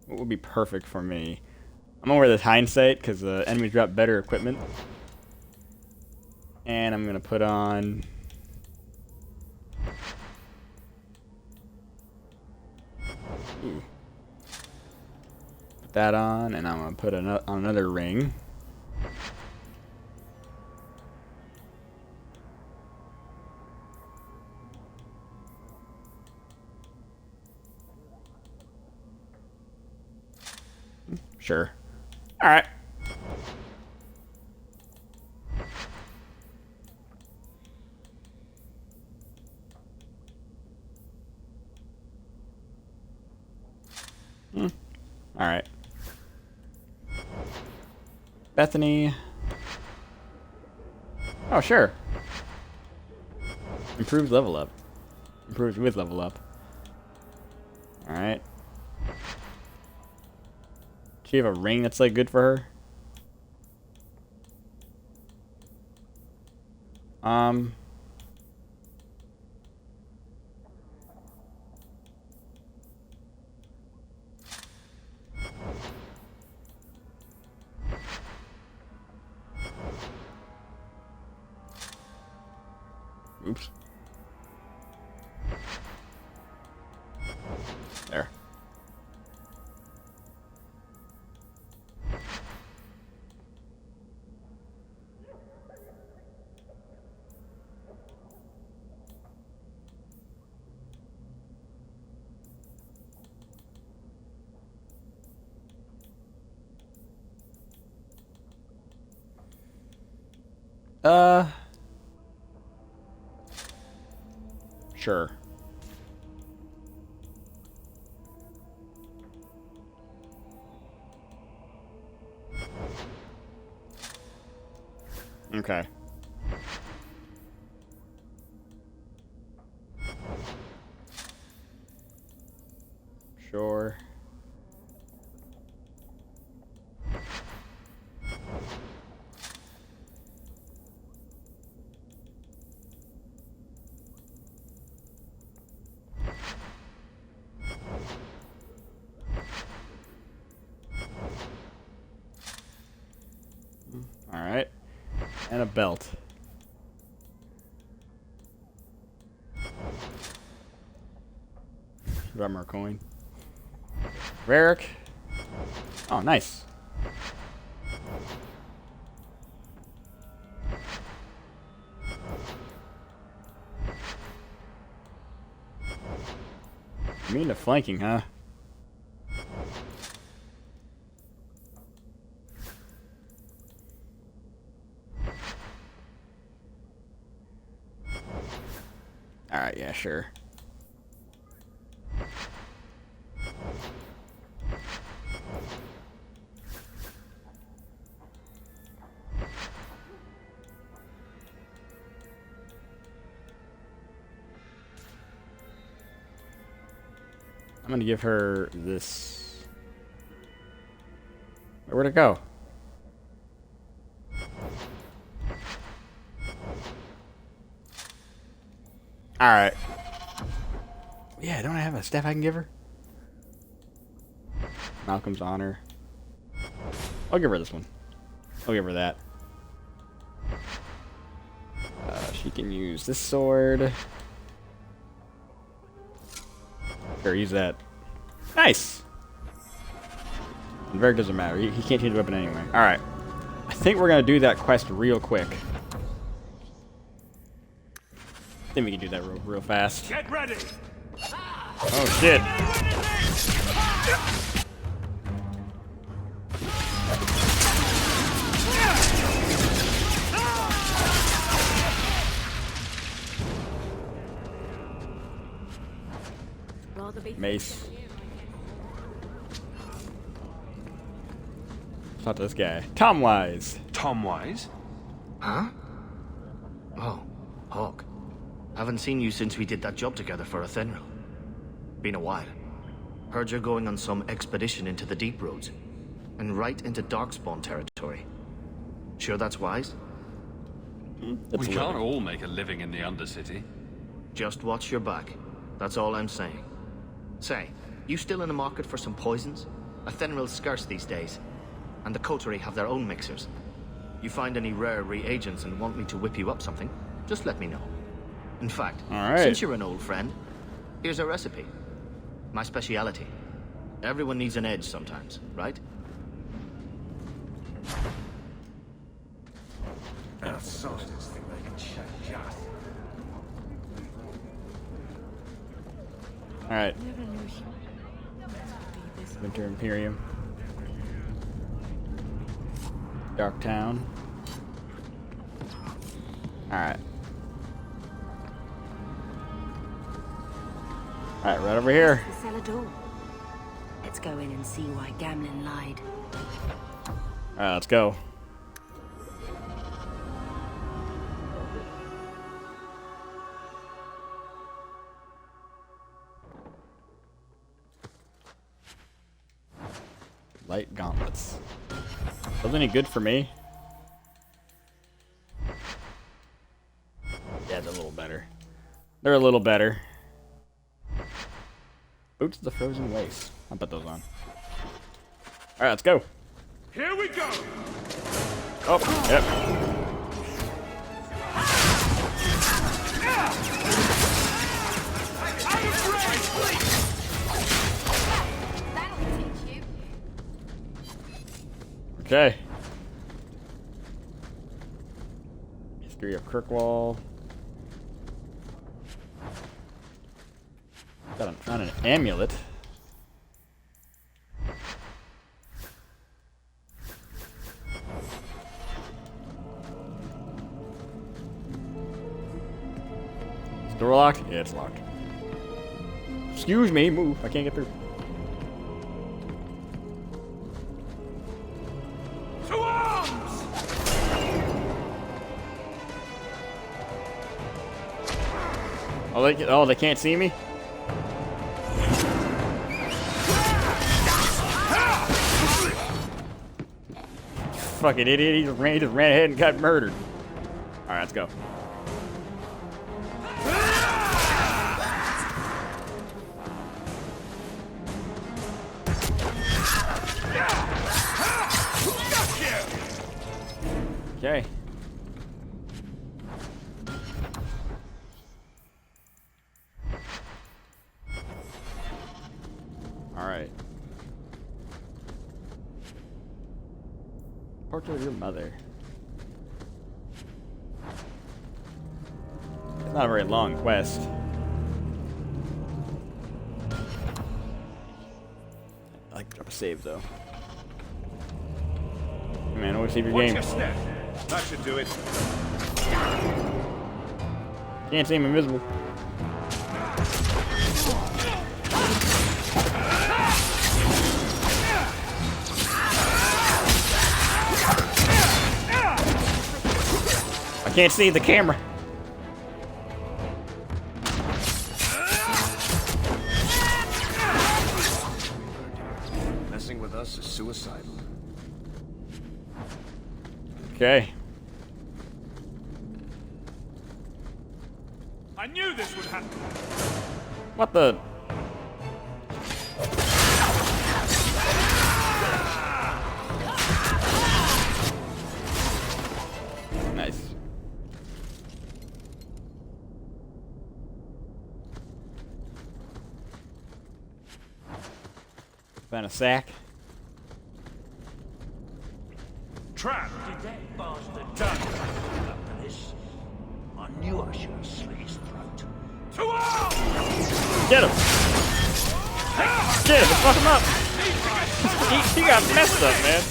What would be perfect for me? I'm gonna wear this hindsight because the enemies drop better equipment. And I'm gonna put on... Ooh. Put that on, and I'm gonna put on another ring. Sure. Alright. Alright. Bethany. Oh, sure. Improved level up. Improved with level up. Alright. Does she have a ring that's like good for her? Oops. There. Sure. Okay. Sure. Alright. And a belt. Got more coin. Varric. Oh, nice. Mean to flanking, huh? Alright, yeah, sure. I'm gonna give her this. Where'd it go? Alright. Yeah, don't I have a staff I can give her? Malcolm's honor. I'll give her this one. I'll give her that. She can use this sword. Sure, use that. Nice! And Varric doesn't matter. He can't change the weapon anyway. Alright. I think we're gonna do that quest real quick. I think we can do that real fast. Get ready. Oh shit. Mace. Talk to this guy. Tom Wise. Tom Wise? Huh? Oh, Hawk. Haven't seen you since we did that job together for Athenril. Been a while. Heard you're going on some expedition into the Deep Roads. And right into Darkspawn territory. Sure that's wise? We can't all make a living in the Undercity. Just watch your back. That's all I'm saying. Say, you still in the market for some poisons? Athenril's scarce these days. And the Coterie have their own mixers. You find any rare reagents and want me to whip you up something, just let me know. In fact, since you're an old friend, here's a recipe. My speciality. Everyone needs an edge sometimes, right? Outsiders think they can change us. Alright. Winter Imperium. Darktown. Alright. Alright, right over here. The cellar door. Let's go in and see why Gamlen lied. Alright, let's go. Light gauntlets. Those any good for me? Yeah, they're a little better. They're a little better. Boots of the Frozen Waste. I'll put those on. Alright, let's go. Here we go. Oh, yep. Okay. History of Kirkwall. Found an amulet. Is the door locked? Yeah, it's locked. Excuse me, move. I can't get through. To arms! Oh, they can't see me? Fucking idiot, he just ran ahead and got murdered. Alright, let's go. Okay. Alright. Portrait of your mother. It's not a very long quest. I like to drop a save though. Hey man, always save your game. Watch your step. That should do it. Can't see him invisible. I can't see the camera. us is suicidal. Okay. I knew this would happen. What the? Nice. Found a sack. Trap. Did that bastard done up to this? I knew I should have slit his throat. Get him! Get him! Fuck him up! He got messed up, man.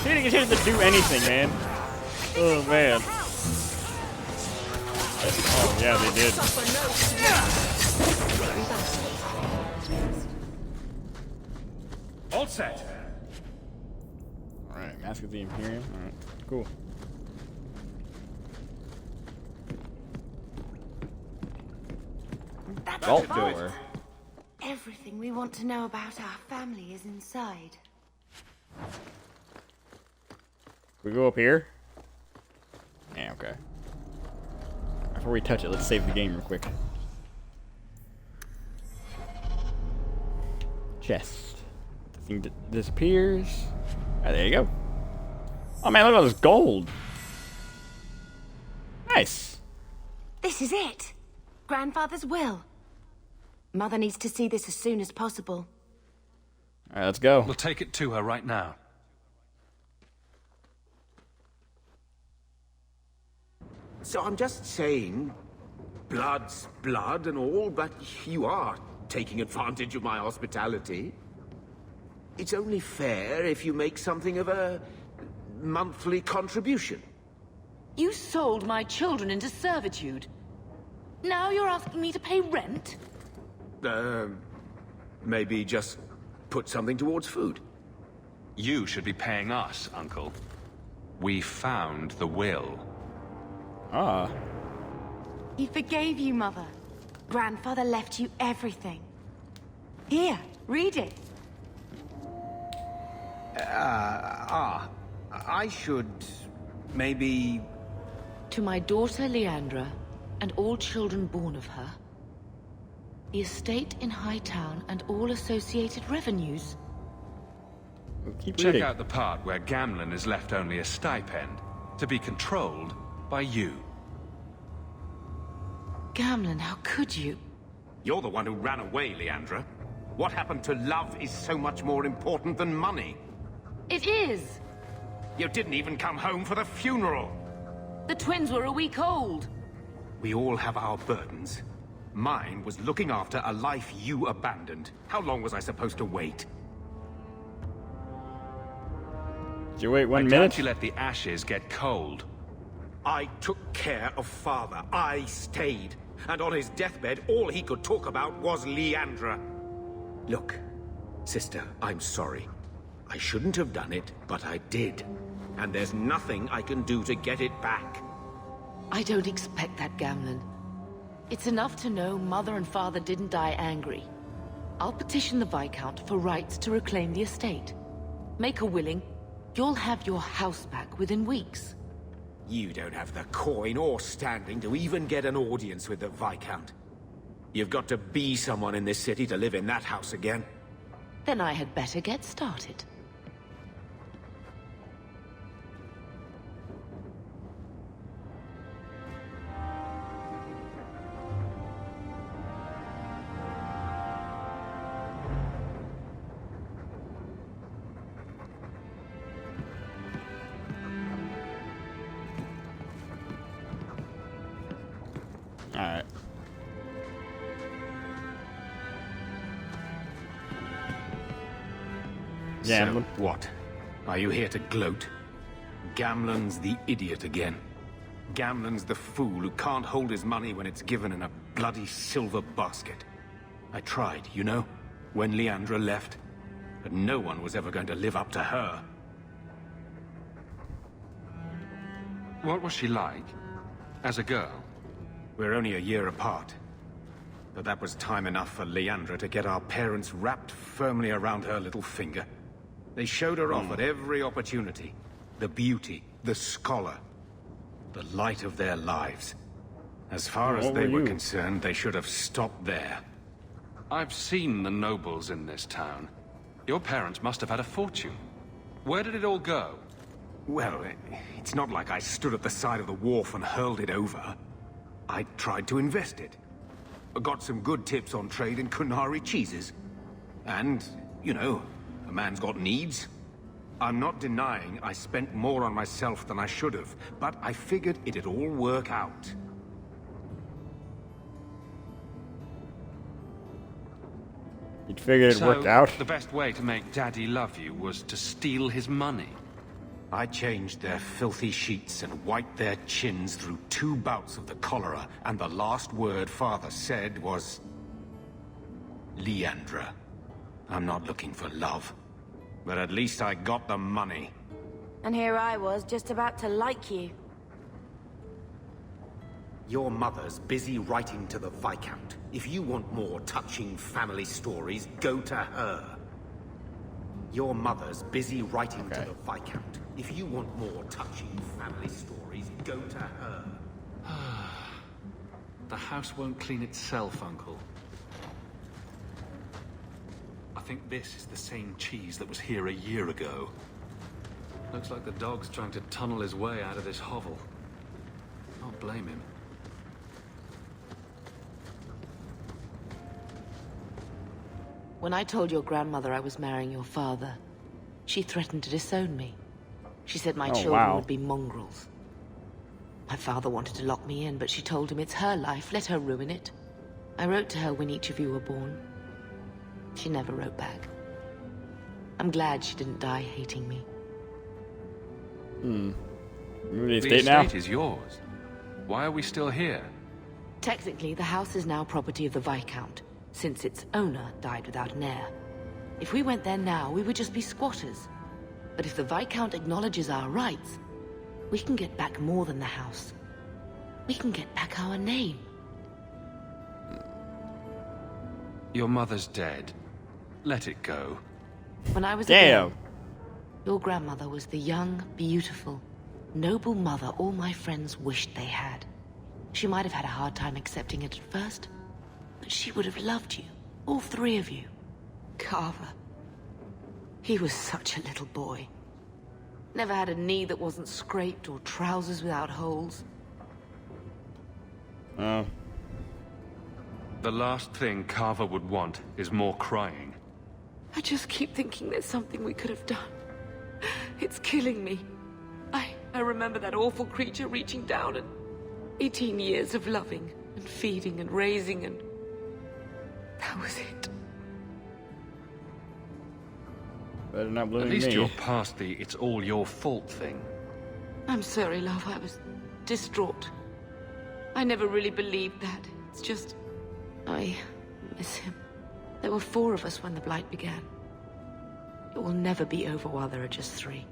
He didn't get a chance to do anything, man. Oh man. Oh yeah, they did. All set. Alright, Mask of the Imperium. Alright, cool. Vault door. Everything we want to know about our family is inside. We go up here? Yeah, okay. Before we touch it, let's save the game real quick. Chest. The thing disappears. Alright, there you go. Oh man, look at all this gold. Nice. This is it. Grandfather's will. Mother needs to see this as soon as possible. Alright, let's go. We'll take it to her right now. So I'm just saying, blood's blood and all, but you are taking advantage of my hospitality. It's only fair if you make something of a monthly contribution. You sold my children into servitude. Now you're asking me to pay rent? Maybe just put something towards food. You should be paying us, Uncle. We found the will. Ah. He forgave you, Mother. Grandfather left you everything. Here, read it. I should maybe... To my daughter Leandra, and all children born of her, the estate in Hightown and all associated revenues. Check out the part where Gamlen is left only a stipend, to be controlled by you. Gamlen, how could you? You're the one who ran away, Leandra. What happened to love is so much more important than money. It is! You didn't even come home for the funeral. The twins were a week old. We all have our burdens. Mine was looking after a life you abandoned. How long was I supposed to wait? Did you wait 1 Why minute? can't you let the ashes get cold? I took care of Father. I stayed. And on his deathbed, all he could talk about was Leandra. Look, sister, I'm sorry. I shouldn't have done it, but I did. And there's nothing I can do to get it back. I don't expect that, Gamlen. It's enough to know Mother and Father didn't die angry. I'll petition the Viscount for rights to reclaim the estate. Make a willing, you'll have your house back within weeks. You don't have the coin or standing to even get an audience with the Viscount. You've got to be someone in this city to live in that house again. Then I had better get started. Alright. Gamlen? So, what? Are you here to gloat? Gamlen's the idiot again. Gamlen's the fool who can't hold his money when it's given in a bloody silver basket. I tried, you know, when Leandra left. But no one was ever going to live up to her. What was she like? As a girl? We're only a year apart. But that was time enough for Leandra to get our parents wrapped firmly around her little finger. They showed her off at every opportunity. The beauty, the scholar, the light of their lives. As far as they were concerned, they should have stopped there. I've seen the nobles in this town. Your parents must have had a fortune. Where did it all go? Well, it's not like I stood at the side of the wharf and hurled it over. I tried to invest it. Got some good tips on trade in Kunari cheeses. And, you know, a man's got needs. I'm not denying I spent more on myself than I should have, but I figured it'd all work out. You'd figured it'd work out? The best way to make Daddy love you was to steal his money. I changed their filthy sheets and wiped their chins through 2 bouts of the cholera, and the last word Father said was... Leandra, I'm not looking for love, but at least I got the money. And here I was, just about to like you. Your mother's busy writing to the Viscount. If you want more touching family stories, go to her. Your mother's busy writing to the Viscount. If you want more touching family stories, go to her. The house won't clean itself, Uncle. I think this is the same cheese that was here a year ago. Looks like the dog's trying to tunnel his way out of this hovel. Can't blame him. When I told your grandmother I was marrying your father, she threatened to disown me. She said my children would be mongrels. My father wanted to lock me in, but she told him it's her life, let her ruin it. I wrote to her when each of you were born. She never wrote back. I'm glad she didn't die hating me. The estate is yours. Why are we still here? Technically, the house is now property of the Viscount, since its owner died without an heir. If we went there now, we would just be squatters. But if the Viscount acknowledges our rights, we can get back more than the house. We can get back our name. Your mother's dead. Let it go. When I was a girl, your grandmother was the young, beautiful, noble mother all my friends wished they had. She might have had a hard time accepting it at first, but she would have loved you, all 3 of you. Carver. He was such a little boy. Never had a knee that wasn't scraped or trousers without holes. The last thing Carver would want is more crying. I just keep thinking there's something we could have done. It's killing me. I remember that awful creature reaching down and 18 years of loving and feeding and raising, and that was it. Better not believe At least me. you're past the it's all your fault thing. I'm sorry, love. I was distraught. I never really believed that. It's just... I miss him. There were 4 of us when the Blight began. It will never be over while there are just 3.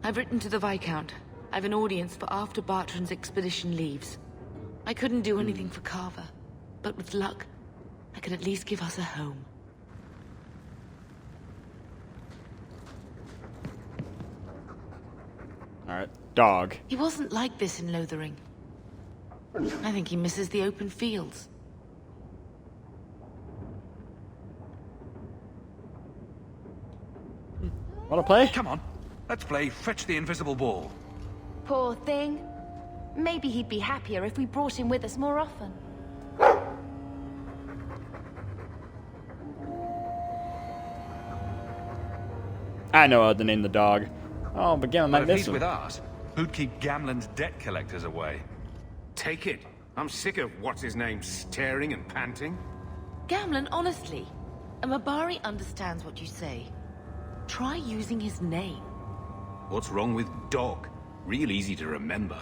I've written to the Viscount. I've an audience for after Bartrand's expedition leaves. I couldn't do anything for Carver, but with luck, I could at least give us a home. Alright, dog. He wasn't like this in Lothering. I think he misses the open fields. Wanna play? Come on, let's play Fetch the Invisible Ball. Poor thing. Maybe he'd be happier if we brought him with us more often. I know how to name the dog. Oh, but Gamlen might But if miss he's him. with us, who'd keep Gamlen's debt collectors away? Take it. I'm sick of what's-his-name staring and panting. Gamlen, honestly, a Mabari understands what you say. Try using his name. What's wrong with dog? Real easy to remember.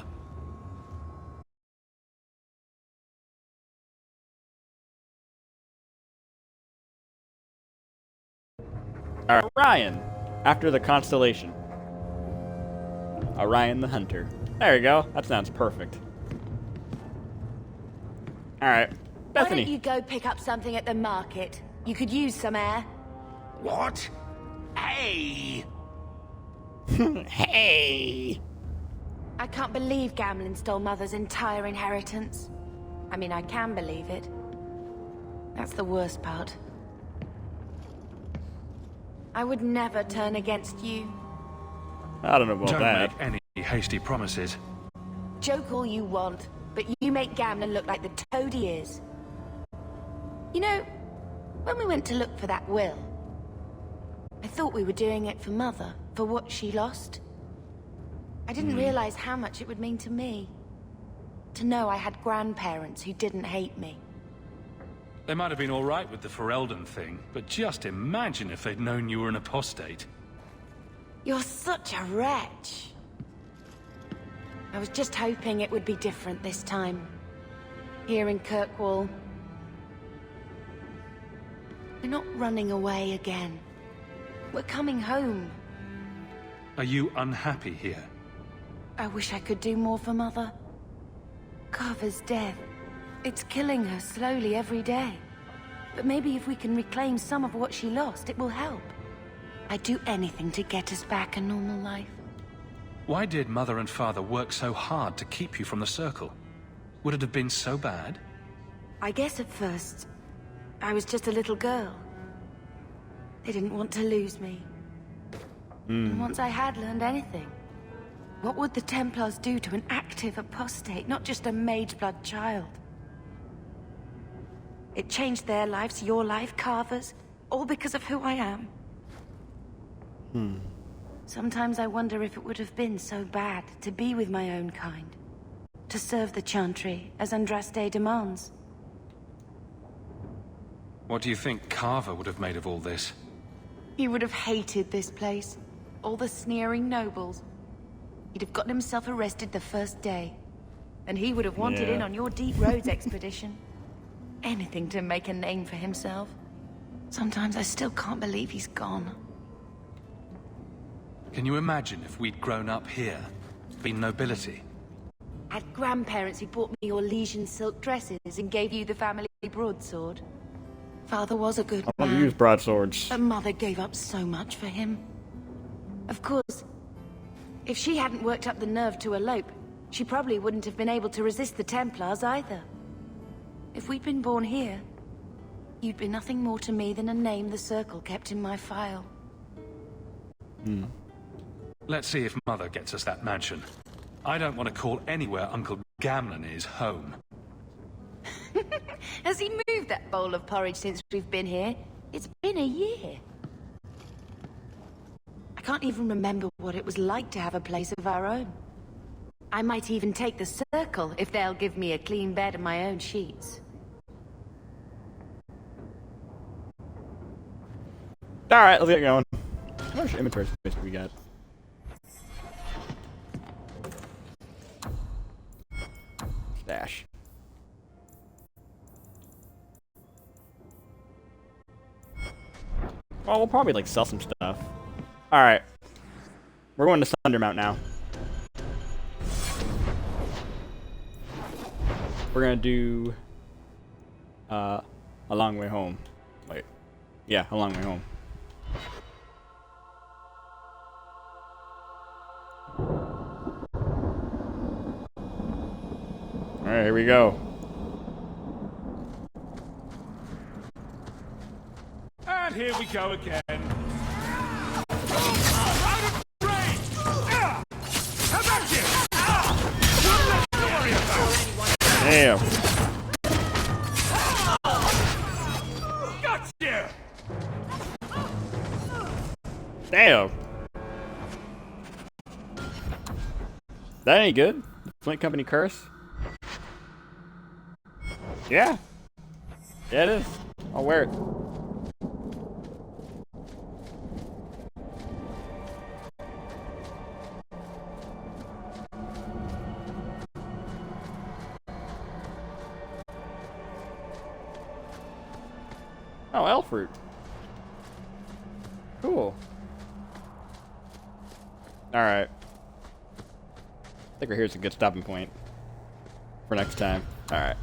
Orion, after the constellation. Orion the Hunter. There you go. That sounds perfect. Alright. Why Bethany. don't you go pick up something at the market? You could use some air. What? Hey! Hey! I can't believe Gamlen stole Mother's entire inheritance. I mean, I can believe it. That's the worst part. I would never turn against you. I don't know about Don't that. make any hasty promises. Joke all you want, but you make Gamlen look like the toad he is. You know, when we went to look for that will, I thought we were doing it for Mother, for what she lost. I didn't realize how much it would mean to me. To know I had grandparents who didn't hate me. They might have been all right with the Ferelden thing, but just imagine if they'd known you were an apostate. You're such a wretch. I was just hoping it would be different this time. Here in Kirkwall. We're not running away again. We're coming home. Are you unhappy here? I wish I could do more for Mother. Carver's death. It's killing her slowly every day. But maybe if we can reclaim some of what she lost, it will help. I'd do anything to get us back a normal life. Why did Mother and Father work so hard to keep you from the Circle? Would it have been so bad? I guess at first, I was just a little girl. They didn't want to lose me. And once I had learned anything, what would the Templars do to an active apostate, not just a Mageblood child? It changed their lives, your life, Carver's, all because of who I am. Sometimes I wonder if it would have been so bad to be with my own kind. To serve the Chantry, as Andraste demands. What do you think Carver would have made of all this? He would have hated this place. All the sneering nobles. He'd have gotten himself arrested the first day. And he would have wanted in on your Deep Roads expedition. Anything to make a name for himself. Sometimes I still can't believe he's gone. Can you imagine if we'd grown up here, been nobility? Had grandparents who bought me your Legion silk dresses and gave you the family broadsword. Father was a good I want man. to use broadswords. But Mother gave up so much for him. Of course, if she hadn't worked up the nerve to elope, she probably wouldn't have been able to resist the Templars either. If we'd been born here, you'd be nothing more to me than a name the Circle kept in my file. Let's see if Mother gets us that mansion. I don't want to call anywhere Uncle Gamlen is home. Has he moved that bowl of porridge since we've been here? It's been a year. I can't even remember what it was like to have a place of our own. I might even take the Circle if they'll give me a clean bed and my own sheets. Alright, let's get going. How much inventory space do we got? Stash. Well, we'll probably like sell some stuff. Alright. We're going to Sundermount now. We're gonna do a long way home. Wait. Yeah, a long way home. Alright, here we go. And here we go again. Damn. Gotcha! Damn. That ain't good. Flint Company curse. Yeah. Yeah, it is. I'll wear it. Oh, elf fruit. Cool. Alright. I think right here's a good stopping point for next time. Alright.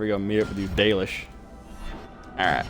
We're gonna meet up with you, Dalish. Alright.